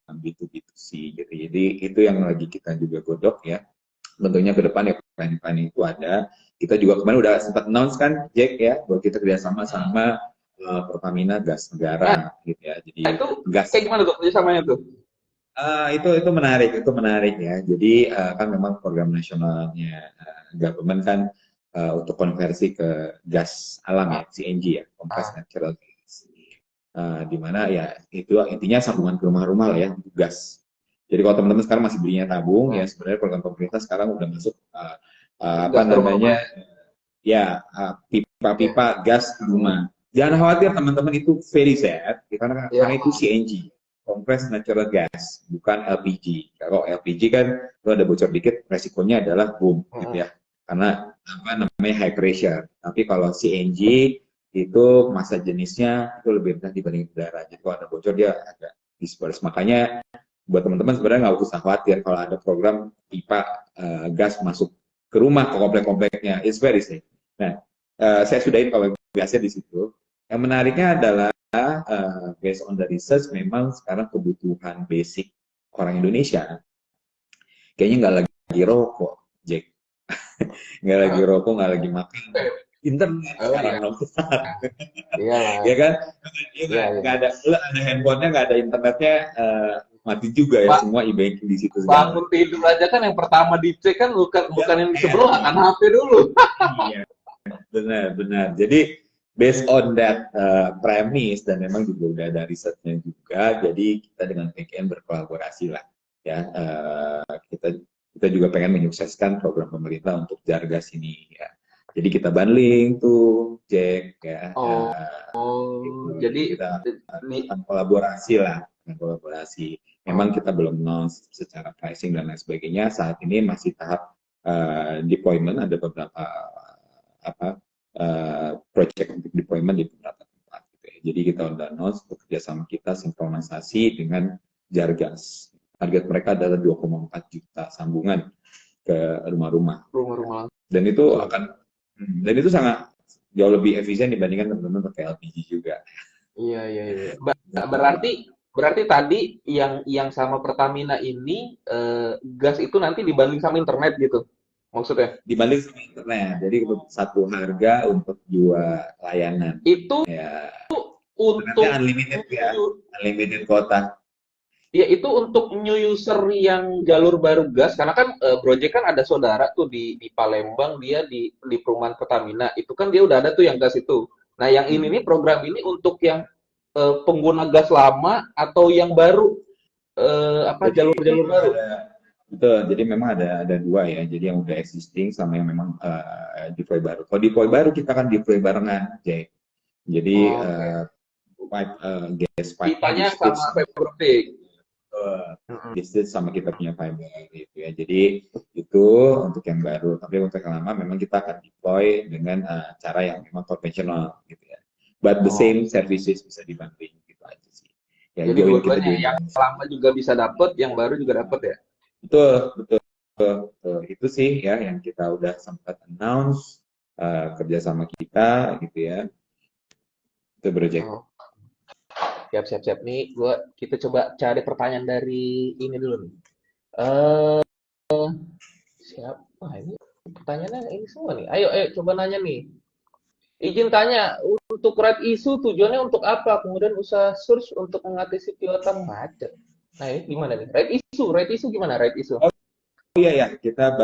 B2B2C gitu. Jadi itu yang lagi kita juga godok ya. Tentunya ke depan ya plan itu ada. Kita juga kemarin udah sempat announce kan, Jack ya, bahwa kita kerjasama sama Pertamina Gas Negara gitu ya. Jadi itu gas kayak gimana tuh kerjasamanya tuh? Itu menarik ya. Jadi kan memang program nasionalnya government kan untuk konversi ke gas alam ya, CNG ya, compressed natural gas. Di mana ya itu intinya sambungan ke rumah-rumah lah ya untuk gas. Jadi kalau teman-teman sekarang masih belinya tabung ya, sebenarnya program pemerintah sekarang udah masuk apa namanya ya pipa-pipa gas ke rumah. Jangan khawatir teman-teman, itu very safe karena itu CNG. compressed natural gas, bukan LPG. Kalau LPG kan kalau ada bocor dikit, resikonya adalah boom, gitu ya. Karena apa namanya high pressure. Tapi kalau CNG itu massa jenisnya itu lebih rendah dibanding udara. Jadi kalau ada bocor dia agak disperse. Makanya buat teman-teman sebenarnya nggak usah khawatir kalau ada program pipa gas masuk ke rumah, ke komplek-kompleknya. It's very safe. Nah, saya sudahin kalau biasa di situ. Yang menariknya adalah based on the research, memang sekarang kebutuhan basic orang Indonesia kayaknya nggak lagi rokok, Jack. Nggak lagi rokok, nggak lagi makan. Internet sekarang iya. nomor Iya lah. ya kan? Iya, iya. Nggak ada, lu ada handphonenya, nggak ada internetnya, mati juga ya, Pak, semua e-banking di situ segala. bangun tidur aja kan yang pertama dicek kan bukan yang di Iya. sebelah kan HP dulu. Iya, benar. Jadi based on that premise, dan memang juga udah ada risetnya juga, jadi kita dengan PKN berkolaborasi lah ya. Kita juga pengen menyukseskan program pemerintah untuk Jargas ini ya. Jadi kita bundling tuh, Jack ya. Oh, jadi Kita nih kolaborasi lah, kolaborasi. Memang kita belum announce secara pricing dan lain sebagainya. Saat ini masih tahap deployment, ada beberapa project untuk deployment di beberapa tempat. Gitu ya. Jadi kita udah announce bekerja sama kita sinkronisasi dengan Jargas. Target mereka adalah 2,4 juta sambungan ke rumah-rumah. rumah-rumah. Dan itu sangat jauh lebih efisien dibandingkan teman-teman pakai LPG juga. Iya. Berarti tadi yang sama Pertamina ini gas itu nanti dibanding sama internet gitu maksudnya? Dibanding sama internet, jadi satu harga untuk dua layanan. Itu Ya, untuk unlimited ya, unlimited kuota. ya itu untuk new user yang jalur baru gas karena kan Project kan ada saudara tuh di Palembang dia di perumahan Pertamina itu kan dia udah ada tuh yang gas itu. Nah yang ini nih program ini untuk yang pengguna gas lama atau yang baru jalur-jalur baru. Betul, jadi memang ada dua ya, jadi yang udah existing sama yang memang deploy baru. Kalau deploy baru kita kan deploy barengan, Jack. Jadi gas pipe Pipanya sama fiber optic. distance sama kita punya fiber gitu ya. Jadi itu untuk yang baru. Tapi untuk yang lama memang kita akan deploy dengan cara yang memang konvensional gitu ya. But the same services bisa dibanding gitu aja sih. Ya, jadi dua-duanya yang lama juga bisa dapat, yang baru juga dapat ya. Betul. Itu sih ya yang kita udah sempat announce kerjasama kita gitu ya. Itu project. Siap nih, kita coba cari pertanyaan dari ini dulu nih. Siapa ini? Pertanyaannya ini semua nih. Ayo coba nanya nih. Izin tanya, untuk right issue tujuannya untuk apa? Kemudian usaha search untuk mengatasi pilotan macet. Nah ini gimana nih? Right issue gimana right issue? Oh iya, kita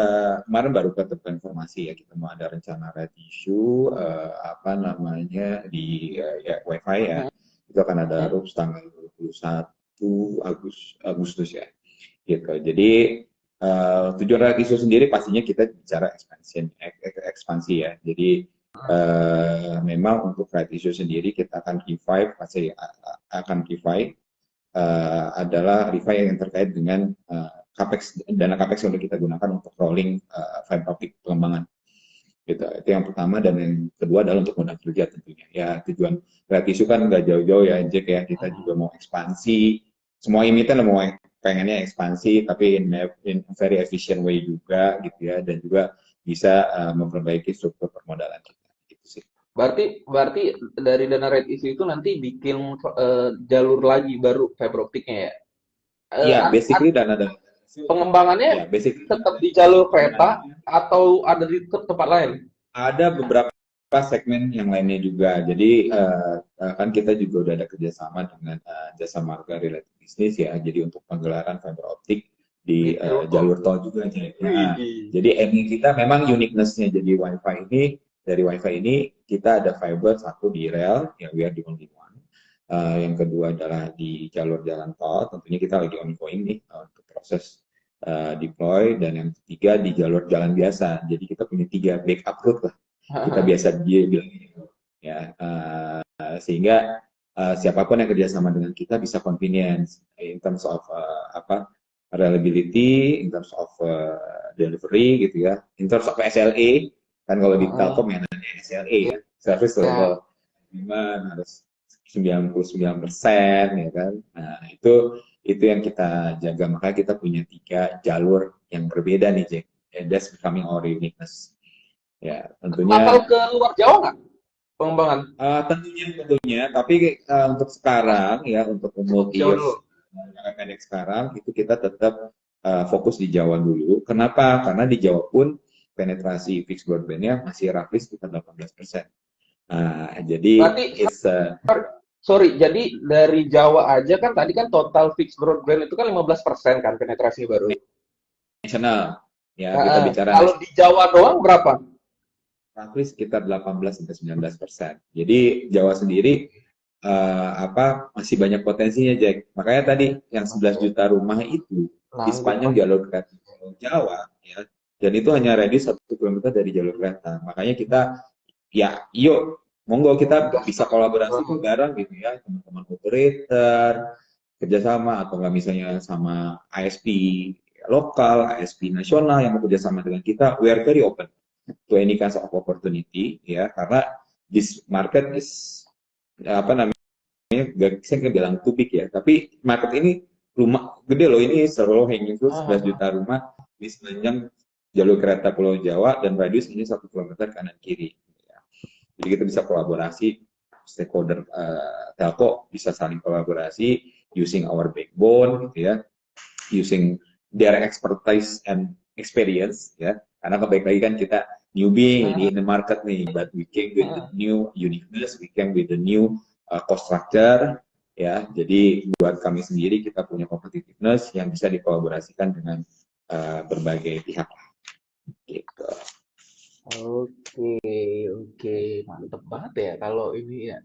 kemarin baru ketemu informasi ya, kita mau ada rencana right issue di Wi-Fi ya. Itu akan ada RUPS tanggal 21 Agustus ya. Gitu. Jadi tujuan right issue sendiri pastinya kita bicara ekspansi ya. Jadi memang untuk right issue sendiri kita akan adalah refi yang terkait dengan dana capex yang kita gunakan untuk rolling fiber optic pengembangan. Gitu. Itu yang pertama, dan yang kedua adalah untuk modal kerja tentunya. Ya tujuan right issue kan nggak jauh-jauh ya, Jack ya. Kita juga mau ekspansi. Semua emiten mau pengennya ekspansi, tapi in very efficient way juga gitu ya, dan juga bisa memperbaiki struktur permodalan kita. Gitu sih. Berarti dari dana right issue itu nanti bikin jalur lagi baru fiber optiknya ya? Iya, basically dana pengembangannya tetap di jalur kereta atau ada di tempat lain? Ada beberapa segmen yang lainnya juga. Jadi kan kita juga udah ada kerjasama dengan Jasa Marga Related Business ya. Jadi untuk penggelaran fiber optik di jalur tol juga. Jadi aiming kita memang uniqueness-nya. Jadi dari Wi-Fi ini kita ada fiber satu di rel, ya we are the only one. Yang kedua adalah di jalur jalan tol. Tentunya kita lagi ongoing nih untuk proses deploy, dan yang ketiga di jalur jalan biasa. Jadi kita punya 3 backup route lah. Kita biasa bilang ya, sehingga siapapun yang kerjasama dengan kita bisa convenience in terms of reliability, in terms of delivery gitu ya, in terms of SLA kan kalau di Telkom ya namanya SLA ya, service level agreement harus 99% ya kan. Nah, itu yang kita jaga, makanya kita punya 3 jalur yang berbeda nih Jack. And that's becoming our uniqueness. Ya, Bakal tentunya ke luar Jawa nggak pengembangan? tentunya, tapi untuk sekarang ya, untuk multi Jawa years dulu. pendek sekarang itu kita tetap fokus di Jawa dulu. Kenapa? Karena di Jawa pun penetrasi fixed broadband-nya masih roughly sekitar 18%. Nah, jadi Berarti it's sorry, jadi dari Jawa aja kan tadi kan total fixed broadband itu kan 15% kan penetrasi baru. nasional. Ya, kita bicara Kalau di Jawa doang berapa? roughly sekitar 18-19%. Jadi Jawa sendiri masih banyak potensinya, Jack. Makanya tadi yang 11 juta rumah itu di Nanggung sepanjang Pak. jalur kereta Jawa, ya, dan itu hanya radius 1 kilometer dari jalur kereta. Makanya kita, ya, yuk, monggo kita Gas. bisa kolaborasi tuh bareng gitu ya, teman-teman operator, kerjasama, atau nggak misalnya sama ISP lokal, ISP nasional yang mau kerjasama dengan kita, we are very open to any kinds of opportunity, ya, karena this market is apa namanya, saya nggak bilang too big ya, tapi market ini rumah gede loh, ini seluruh hanging fruit 11 juta rumah di sepanjang jalur kereta Pulau Jawa dan radius ini 1 kilometer kanan kiri. Jadi kita bisa kolaborasi, stakeholder telco bisa saling kolaborasi using our backbone gitu ya, using their expertise and experience ya, karena kebalik lagi kan kita newbie in the market nih, but we came with the new uniqueness, we came with the new cost structure ya. Jadi buat kami sendiri kita punya competitiveness yang bisa dikolaborasikan dengan berbagai pihak gitu. Oke, oke, mantep banget ya kalau ini ya.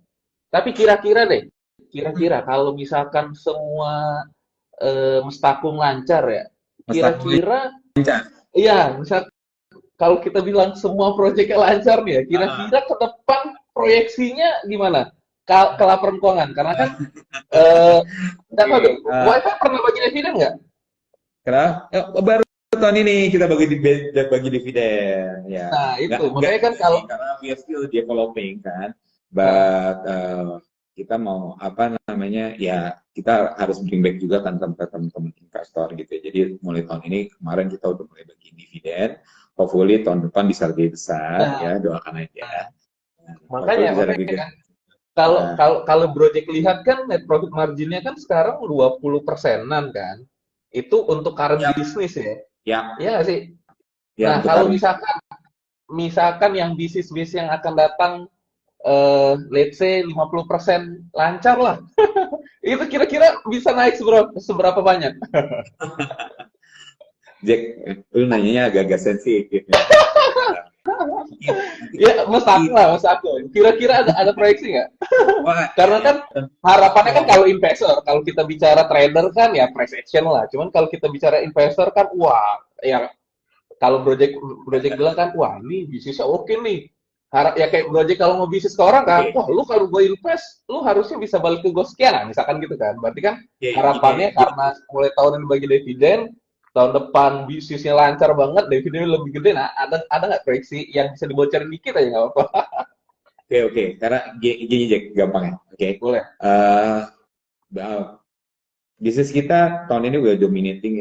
Tapi kira-kira deh, kira-kira kalau misalkan semua Mestakung lancar ya, kira-kira, iya, misal kalau kita bilang semua proyeknya lancar nih ya, kira-kira ke depan proyeksinya gimana? Ke laporan keuangan, karena kan nggak tahu deh, WiFi pernah bagi dividen nggak? Kenapa? Baru tahun ini kita bagi dividen ya. Nah itu, Nggak makanya kan kalau ini, karena we are still developing kan. But kita mau apa namanya ya, kita harus bring back juga kan teman-teman investor gitu ya. Jadi mulai tahun ini, kemarin kita udah mulai bagi dividen. Hopefully tahun depan bisa lebih besar ya, doakan aja. makanya kan kalau Project lihat kan net profit marginnya kan sekarang 20%-an kan. Itu untuk current bisnis ya. Ya. Iya nggak sih? Ya, Nah, kalau misalkan yang bisnis yang akan datang let's say 50% lancar lah. Itu kira-kira bisa naik seberapa banyak? Jack, lu nanyanya agak-agak sensitif. Ya, Mas aku. Kira-kira ada proyeksi nggak? Karena kan harapannya kan kalau investor, kalau kita bicara trader kan ya price action lah. Cuman kalau kita bicara investor kan, wah, ya kalau project bilang kan, wah ini bisnisnya oke nih. Ya kayak project kalau mau bisnis ke orang kan, wah lu kalau gue invest, lu harusnya bisa balik ke gue sekian, nah, misalkan gitu kan. Berarti kan harapannya karena mulai tahun ini bagi dividen, tahun depan bisnisnya lancar banget, dividennya lebih gede. Nah, ada nggak proyeksi yang bisa dibocorin dikit aja nggak apa-apa? Oke. Karena gini Jack, gampang ya. Oke. Boleh. Bisnis kita tahun ini udah dominating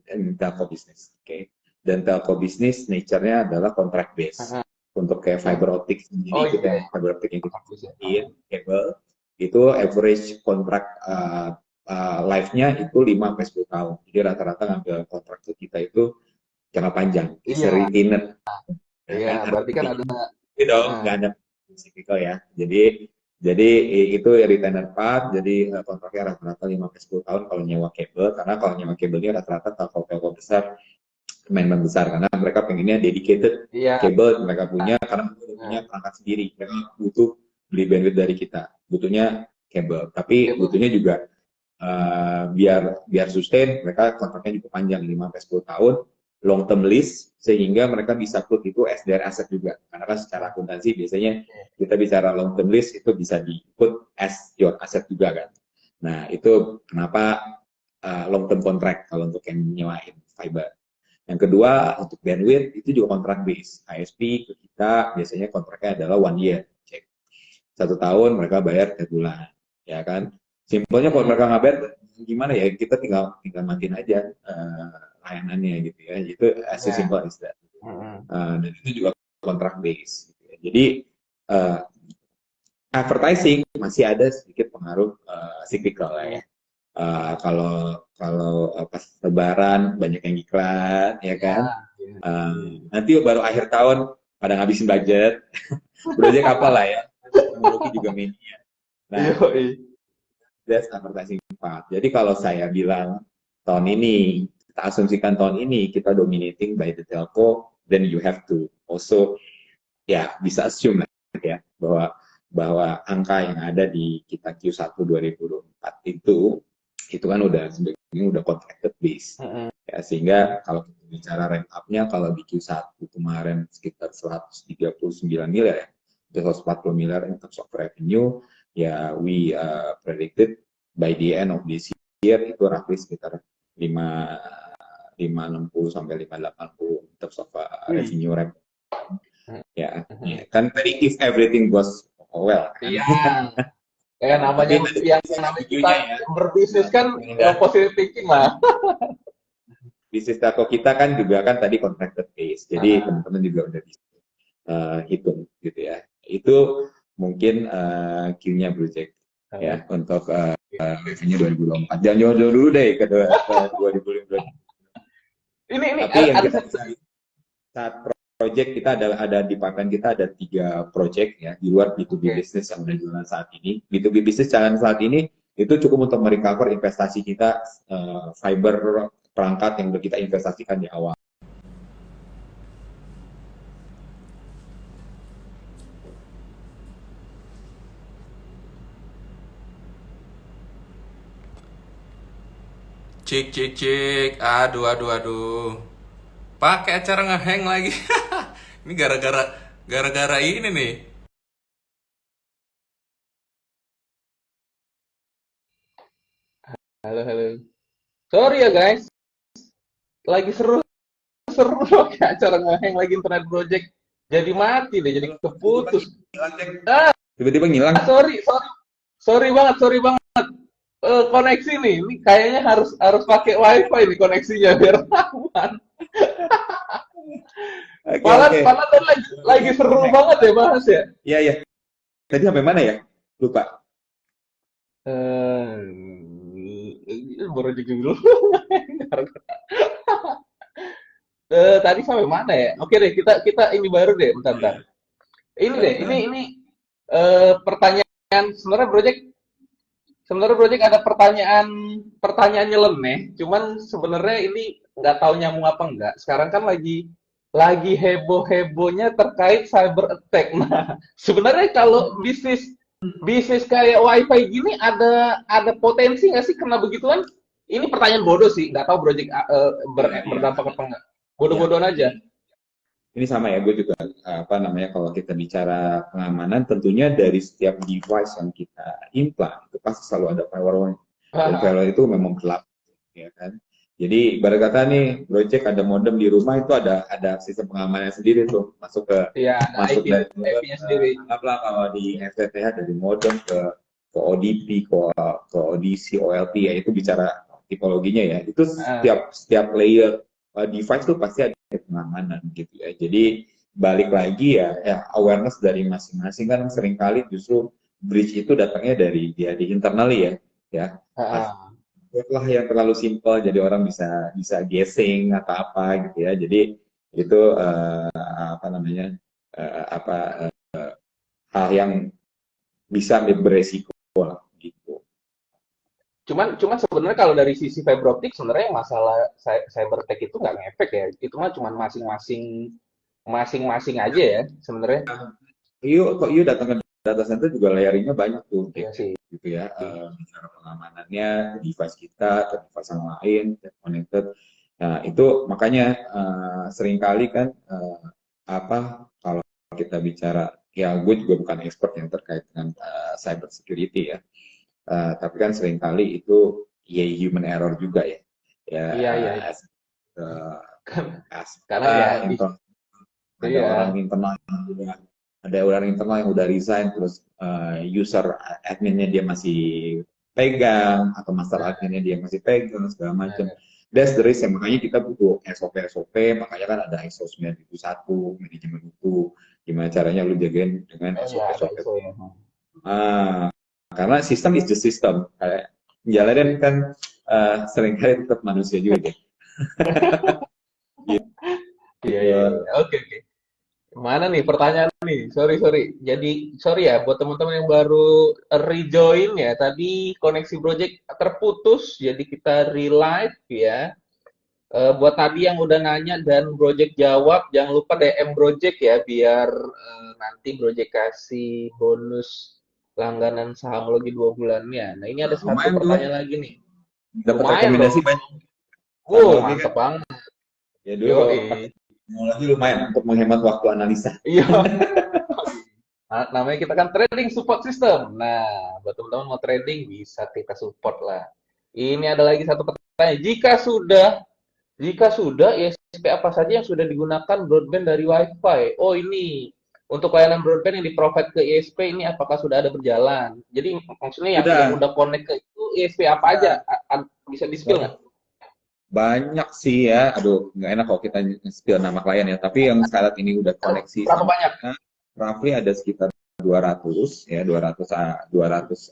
in telco business. Oke. Dan telco business nature-nya adalah contract based. Untuk kayak fiber optic sendiri, kita fiber optic yang kita bikin kabel itu average kontrak life-nya itu 5-10 tahun. Jadi rata-rata ngambil kontrak kita itu jangka panjang. Bisa retainer. Iya, berarti kan ada nggak ada cyclical ya. Jadi itu retainer part, jadi kontraknya rata-rata 5-10 tahun kalau nyewa kabel, karena kalau nyewa kabelnya rata-rata telco besar, main besar, karena mereka pengennya dedicated kabel mereka punya, karena mereka punya perangkat sendiri, mereka butuh beli bandwidth dari kita, butuhnya kabel, tapi butuhnya juga biar sustain, mereka kontraknya juga panjang 5-10 tahun, long term lease sehingga mereka bisa put itu as their asset juga. Karena kan secara akuntansi biasanya kita bicara long term lease itu bisa di put as your asset juga kan. Nah, itu kenapa long term contract kalau untuk yang nyewain fiber. Yang kedua, untuk bandwidth itu juga kontrak base. ISP ke kita biasanya kontraknya adalah 1 year. Cek. 1 tahun mereka bayar tiap bulan, ya kan? Simpelnya kalau mereka nggak bayar, gimana ya? Kita tinggal matiin aja layanannya gitu ya. Itu as simple as that. Dan itu juga kontrak base. Gitu ya. Jadi advertising masih ada sedikit pengaruh cyclical lah ya. Kalau pas Lebaran banyak yang iklan, ya kan? Nanti baru akhir tahun pada ngabisin budget, project apa lah ya? Teknologi juga media. Nah, that's advertising part. Jadi kalau saya bilang tahun ini, kita asumsikan tahun ini kita dominating by the telco, then you have to also ya bisa assume lah ya bahwa angka yang ada di kita Q1 2024 itu kan udah contracted base. Ya, sehingga kalau kita bicara ramp up-nya kalau di Q1 kemarin sekitar 139 miliar ya, 140 miliar in terms of revenue, ya we predicted by the end of this year itu roughly sekitar 560 sampai 580 in terms of revenue ramp. Ya, kan tadi if everything goes well. Iya. Kayak namanya yang namanya kita berbisnis kan positive thinking lah. Bisnis telco kita kan juga kan tadi contracted base, jadi teman-teman juga udah bisa hitung gitu ya. Itu mungkin Q-nya project ya untuk revenue 2024. Jangan jauh-jauh dulu deh ke 2024. Ini tapi yang kita saat project kita ada di pipeline kita ada 3 project ya di luar B2B business yang udah jalan saat ini. B2B business jalan saat ini itu cukup untuk merecover investasi kita fiber perangkat yang udah kita investasikan di awal. Cek. Aduh. Pakai acara ngehang lagi. Ini gara-gara ini nih. Halo. Sorry ya guys. Lagi seru pakai acara ngehang lagi internet project. Jadi mati deh, jadi keputus. Tiba-tiba ngilang. Sorry banget. Koneksi nih, ini kayaknya harus pakai wifi nih koneksinya biar aman. Malah lagi seru banget ya bahas ya. Iya. Tadi sampai mana ya? Lupa. Baru juga dulu. Tadi sampai mana ya? Oke deh, kita ini baru deh, bentar. Ini pertanyaan sebenarnya project ada pertanyaan nyeleneh, cuman sebenarnya ini nggak tahu nyambung apa enggak. Sekarang kan lagi heboh-hebohnya terkait cyber attack. Nah, sebenarnya kalau bisnis kayak wifi gini ada potensi nggak sih kena begituan? Ini pertanyaan bodoh sih, nggak tahu project berdampak apa enggak. Bodoh-bodohan aja. Ini sama ya, gue juga kalau kita bicara pengamanan, tentunya dari setiap device yang kita implant itu pasti selalu ada firewall. Dan firewall itu memang gelap, ya kan. Jadi ibarat kata nih, project ada modem di rumah itu ada sistem pengamanannya sendiri tuh, masuk dari IP-nya sendiri. Anggaplah kalau di FTTH dari modem ke ODP, ke ODC, OLT ya, itu bicara tipologinya ya. Itu setiap layer device tuh pasti ada pengamanan gitu ya. Jadi balik lagi ya awareness dari masing-masing kan seringkali justru breach itu datangnya dari di internal ya. Lah yang terlalu simpel jadi orang bisa guessing atau apa gitu ya. Jadi itu hal yang bisa beresiko lah gitu. Cuman sebenarnya kalau dari sisi fiber optik sebenarnya masalah cyber attack itu nggak ngefek ya. Itu mah cuma masing-masing aja ya sebenarnya. Kok datang ke data center juga layering-nya banyak tuh. Iya sih. Gitu ya. Bicara pengamanannya, device kita, ke device yang lain, connected. Nah, itu makanya seringkali kan apa kalau kita bicara, ya gue juga bukan expert yang terkait dengan cyber security ya. Tapi kan seringkali itu ya human error juga ya. Ya Iya, iya, iya. as, uh, as Karena ya di ada orang iya. internal yang udah ada orang internal yang udah resign, terus user adminnya dia masih pegang, atau master Nah, adminnya dia masih pegang segala macam. nah, That's the reason, makanya kita butuh SOP, makanya kan ada ISO 9001, manajemen buku, gimana caranya lu jagain dengan iya ada SOP-SOP. ISO ya. Ah, karena sistem is the system. Kayak jalanin kan seringkali tetap manusia juga Iya, gitu. iya, iya. Oke, oke. Mana nih pertanyaan nih? Sorry, sorry. Jadi, sorry ya buat teman-teman yang baru rejoin ya. Tadi koneksi project terputus, jadi kita relive ya. Buat tadi yang udah nanya dan Project jawab, jangan lupa DM Project ya, biar nanti Project kasih bonus langganan saham logi 2 bulannya. Nah, ini ada satu Lumayan tuh, pertanyaan lagi nih. dapat Lumayan rekomendasi dong. banyak. Wow, Saham lagi kan, mantep banget. ya dulu Yo, kalau pakai teknologi lumayan untuk menghemat waktu analisa. iya. Nah, namanya kita kan trading support system. Nah, buat teman-teman mau trading bisa kita support lah. Ini ada lagi satu pertanyaan. Jika sudah, ISP apa saja yang sudah digunakan broadband dari WiFi? Oh, ini untuk layanan broadband yang di-provide ke ISP ini apakah sudah ada berjalan? Jadi maksudnya yang Udah, udah connect ke itu ISP apa aja? udah Bisa di-spill banyak, nggak? banyak sih ya. Aduh, nggak enak kalau kita spill nama klien ya. Tapi yang saat ini udah koneksi Berapa sama banyak? kita, roughly ada sekitar 200 ya, 200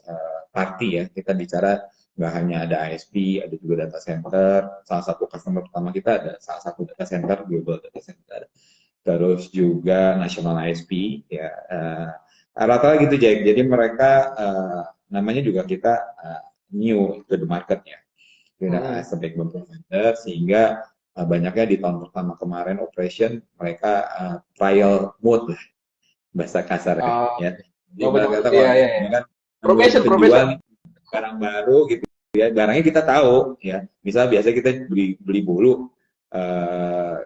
party ya. Kita bicara nggak hanya ada ISP, ada juga data center. Salah satu customer pertama kita ada salah satu data center, global data center. Terus juga national ISP ya. Rata-rata gitu, Jack. Jadi mereka namanya juga kita new to the market ya, Hmm. as a backbone provider, sehingga banyaknya di tahun pertama kemarin operation mereka trial mode lah, bahasa kasar Oh, ya. Jadi oh, ibarat kata betul-betul. kalau Iya, iya, iya. misalnya kan belum Probation, penjual probation. nih barang baru gitu ya, barangnya kita tahu ya. Misal biasa kita beli beli bolu,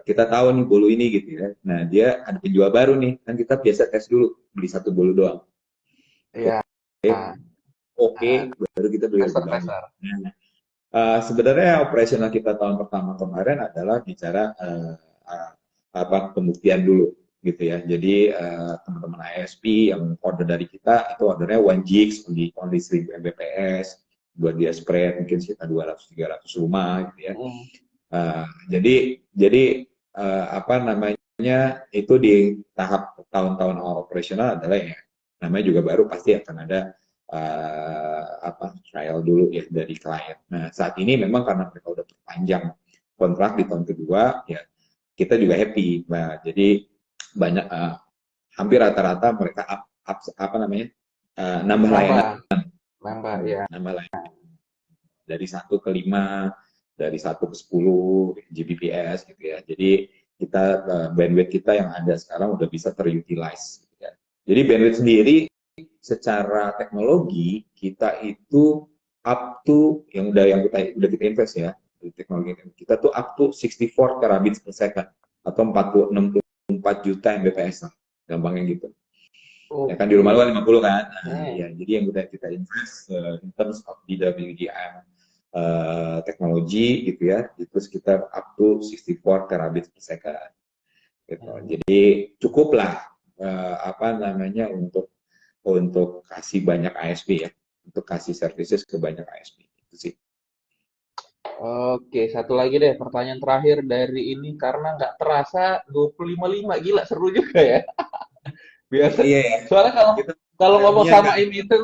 kita tahu nih bolu ini gitu ya. Nah dia ada penjual baru nih, kan kita biasa tes dulu, beli satu bolu doang. Iya. Oke, Ah, baru kita beli lebih Kasar, banyak. kasar. Nah, sebenarnya operasional kita tahun pertama kemarin adalah bicara apa pembuktian dulu gitu ya. Jadi teman-teman ISP yang order dari kita itu ordernya 1 gigs, only 1000 Mbps, buat dia spread mungkin sekitar 200-300 rumah gitu ya. Hmm. Jadi apa namanya, itu di tahap tahun-tahun awal operasional adalah ya namanya juga baru, pasti akan ada apa trial dulu ya dari klien. Nah saat ini memang karena mereka udah perpanjang kontrak di tahun kedua ya, kita juga happy. Nah, jadi banyak hampir rata-rata mereka apa namanya, nambah layanan, Nambah, nambah, ya. nambah layanan dari 1 ke 5, dari 1 ke 10 Gbps gitu ya. Jadi kita bandwidth kita yang ada sekarang udah bisa terutilize gitu ya. Jadi bandwidth sendiri secara teknologi kita itu up to yang kita invest ya, di teknologi kita tuh up to 64 terabits per second atau 64 juta Mbps lah, gampangnya gitu. Ya kan di rumah lu Oke. kan 50 kan. Nah, Hmm. ya jadi yang kita invest in terms of DWDM teknologi gitu ya, itu sekitar up to 64 terabits per second gitu. Hmm. Jadi cukup lah apa namanya untuk kasih banyak ISP ya, untuk kasih services ke banyak ISP itu sih. Oke, satu lagi deh pertanyaan terakhir dari ini karena nggak terasa 25.5 gila seru juga ya. Biasa. Iya ya, Soalnya kalau kita kalau ngomong kelebihan sama kan. Emiten,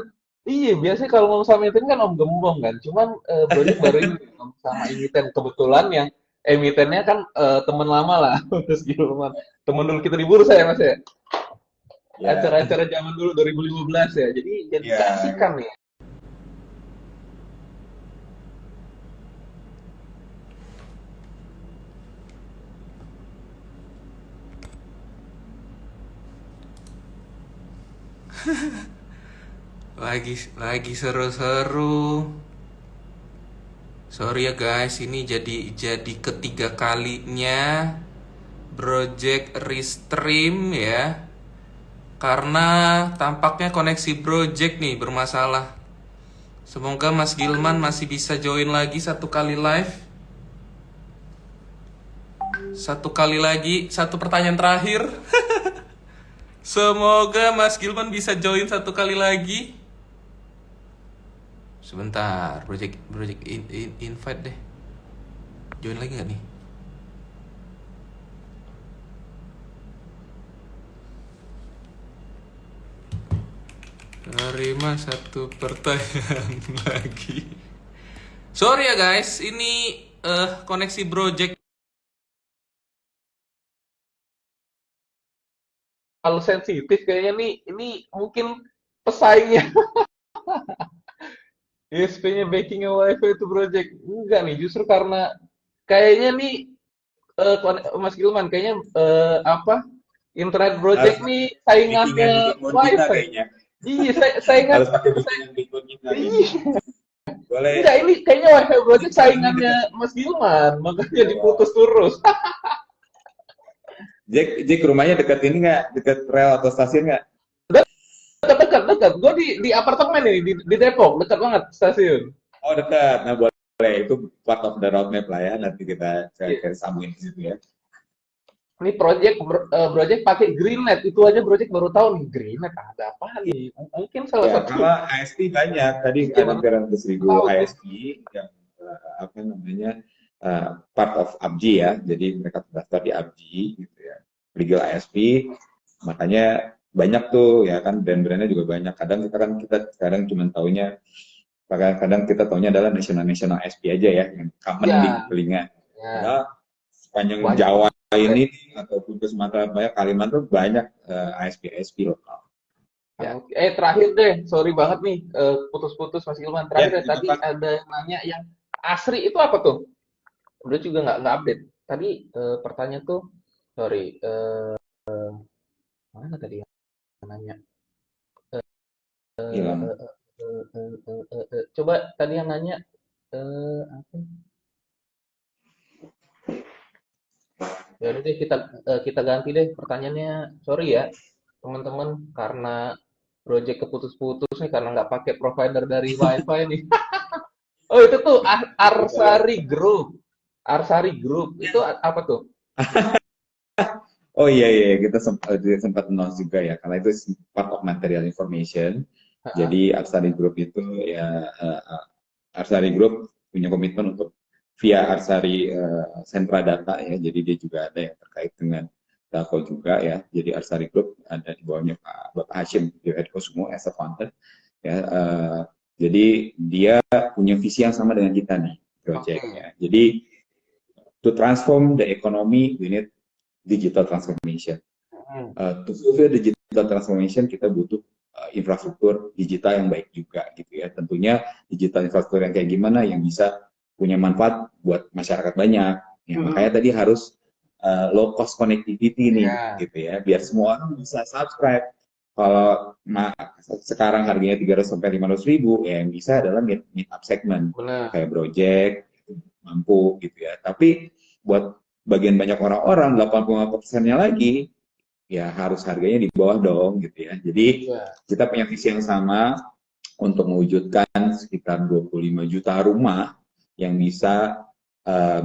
iya biasanya kalau ngomong sama Emiten kan Om Gembong kan. Cuman Brojek baru ini nih, ngomong sama Emiten kebetulan yang emitennya kan teman lama lah, Mas Gilman. Temen dulu kita di bursa ya Mas ya. Ya, Acara-acara zaman dulu 2015 ya. Jadi ya, keasikan nih. Lagi seru-seru. Sorry ya guys, ini jadi ketiga kalinya Project Restream ya. Karena tampaknya koneksi Project nih bermasalah. Semoga Mas Gilman masih bisa join lagi satu kali live. Satu kali lagi, satu pertanyaan terakhir. Semoga Mas Gilman bisa join satu kali lagi. Sebentar, project invite deh. Join lagi nggak nih? Terima satu pertanyaan lagi. Sorry ya guys, ini koneksi project. Kalau sensitif kayaknya nih, ini mungkin pesaingnya ISP-nya backing wifi itu project. Enggak nih, justru karena kayaknya nih Mas Gilman kayaknya apa internet Harus project pakai nih bikinan saingannya Bitcoin kita wifi. kayaknya. Iya, saingan. Harus pakai bikinan Bitcoin kita kayaknya. Iya. Boleh. Enggak, ini kayaknya wifi project Sinyalnya saingannya dekat. Mas Gilman, makanya Oh. diputus terus. Jack rumahnya dekat ini nggak? Dekat rel atau stasiun nggak? Dekat. Gue di apartemen ini di Depok, dekat banget stasiun. Oh dekat. Nah boleh. Itu part of the roadmap lah ya. Nanti Iya. kita sambungin di situ ya. Ini project pakai GreenNet, itu aja project baru tahu nih GreenNet ada apa nih? Mungkin salah Ya, satu. karena ISP banyak. Tadi Iya, ada baru hampir 1.000 tahu tuh. ISP yang apa namanya part of ABGI ya. Jadi mereka terdaftar di ABGI gitu ya. Legal ISP. Makanya banyak tuh ya kan brand-brandnya juga banyak. Kita sekarang cuma taunya kadang kita taunya adalah national ISP aja ya yang common di Ya, telinga. ya. Padahal sepanjang Banyak Jawa banget. ini ataupun ke Sumatera banyak Kalimantan banyak ISP lokal. Ya. Oke. Terakhir deh, sorry banget nih, putus-putus Mas Ilman. Ya, Terakhir deh, tidak tadi apa. ada yang nanya yang Asri itu apa tuh? Udah juga nggak update. Tadi pertanyaan tuh, sorry, mana tadi yang nanya? Hilang. Coba tadi yang nanya, apa? Ya udah deh kita ganti deh pertanyaannya. Sorry ya teman-teman karena project keputus-putus nih karena nggak pakai provider dari WiFi nih. Oh itu tuh Boleh. Arsari Group. Arsari Group itu apa tuh? Oh iya iya kita sempat announce juga ya karena itu part of material information. Hah? Jadi Arsari Group itu ya Arsari Group punya komitmen untuk via Arsari sentra data ya. Jadi dia juga ada yang terkait dengan telco juga ya. Jadi Arsari Group ada di bawahnya Pak Bapak Hashim Bioedkosumo as a founder ya. Jadi dia punya visi yang sama dengan kita nih Oke. projectnya. Jadi to transform the economy we need digital transformation. Hmm. To fulfill digital transformation kita butuh infrastruktur digital yang baik juga gitu ya. Tentunya digital infrastruktur yang kayak gimana yang bisa punya manfaat buat masyarakat banyak. Ya, makanya tadi harus low cost connectivity nih Ya, gitu ya, biar semua orang bisa subscribe. Kalau sekarang harganya 300 sampai 500 ribu, ya yang bisa adalah mid up segment benar. kayak Project mampu gitu ya. Tapi buat bagian banyak orang-orang 85%-nya lagi ya harus harganya di bawah dong gitu ya. Jadi Ya. kita punya visi yang sama untuk mewujudkan sekitar 25 juta rumah yang bisa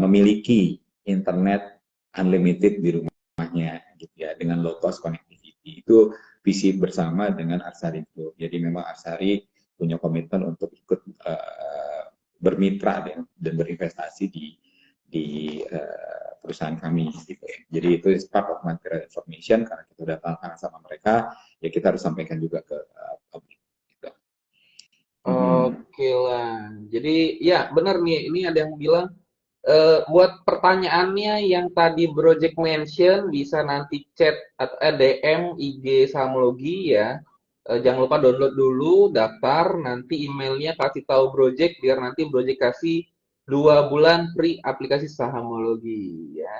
memiliki internet unlimited di rumahnya gitu ya dengan low cost connectivity. Itu visi bersama dengan Arsari Group. Jadi memang Arsari punya komitmen untuk ikut bermitra dan berinvestasi di perusahaan kami gitu ya. Jadi itu is part of material information karena kita udah tangan sama mereka, ya kita harus sampaikan juga ke publik. Gitu. Oke lah. Jadi ya benar nih. Ini ada yang bilang buat pertanyaannya yang tadi Project mention bisa nanti chat atau DM IG Samlogi ya. Jangan lupa download dulu, daftar, nanti emailnya kasih tahu Project biar nanti Project kasih 2 bulan free aplikasi Sahamologi ya.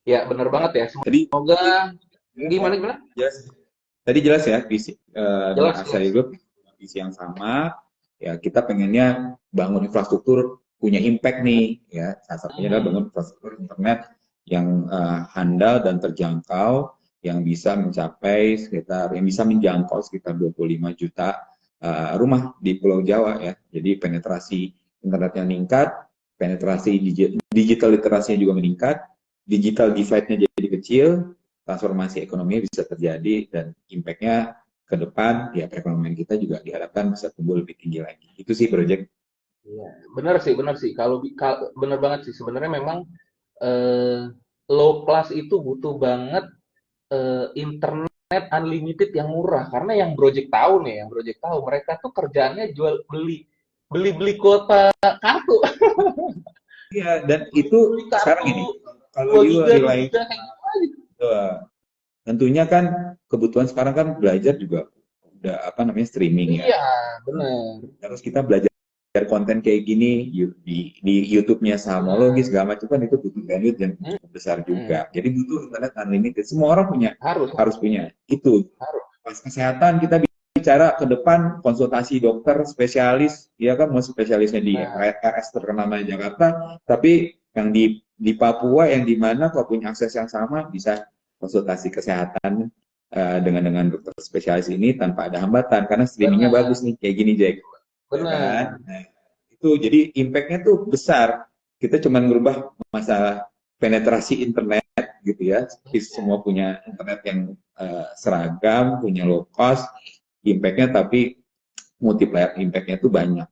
Ya benar Ya. banget ya. Tadi Semoga jelas ya? gimana gimana? Jelas. Tadi jelas ya visi dengan Jelas Arsari jelas. Group visi yang sama. Ya kita pengennya bangun infrastruktur punya impact nih, ya. Salah satunya adalah dengan infrastruktur internet yang handal dan terjangkau, yang bisa menjangkau sekitar 25 juta rumah di Pulau Jawa, ya. Jadi penetrasi internetnya meningkat, penetrasi digital literasinya juga meningkat, digital divide-nya jadi kecil, transformasi ekonominya bisa terjadi, dan impact-nya ke depan ya perekonomian kita juga diharapkan bisa tumbuh lebih tinggi lagi. Itu sih project. Iya, benar sih. Kalau benar banget sih. Sebenarnya memang eh, low class itu butuh banget internet unlimited yang murah. Karena yang project tahu nih, yang project tahu mereka tuh kerjaannya jual beli kuota kartu, Iya, dan itu beli sekarang kartu ini kalau 2 you giga, 2 nilai giga kayak gitu aja. tentunya kan kebutuhan sekarang kan belajar juga udah apa namanya streaming, ya. Iya, benar. Terus kita belajar konten kayak gini di YouTube-nya Sahamologi Benar. segala macam, kan itu butuh bandwidth yang Hmm, cukup besar hmm. juga. Jadi butuh internet unlimited. Semua orang Harus, harus punya. Itu harus. pas kesehatan kita bicara ke depan konsultasi dokter spesialis, ya kan, mau spesialisnya di Nah, RS terkenal di Jakarta, tapi yang di Papua, yang di mana kok punya akses yang sama, bisa konsultasi kesehatan dengan dokter spesialis ini tanpa ada hambatan karena streamingnya benar, bagus nih kayak gini, Jack, ya kan. benar. Nah, itu jadi impactnya tuh besar. Kita cuma merubah masalah penetrasi internet gitu, ya. Semua punya internet yang seragam, punya low cost, impactnya, tapi multiplier impactnya tuh banyak.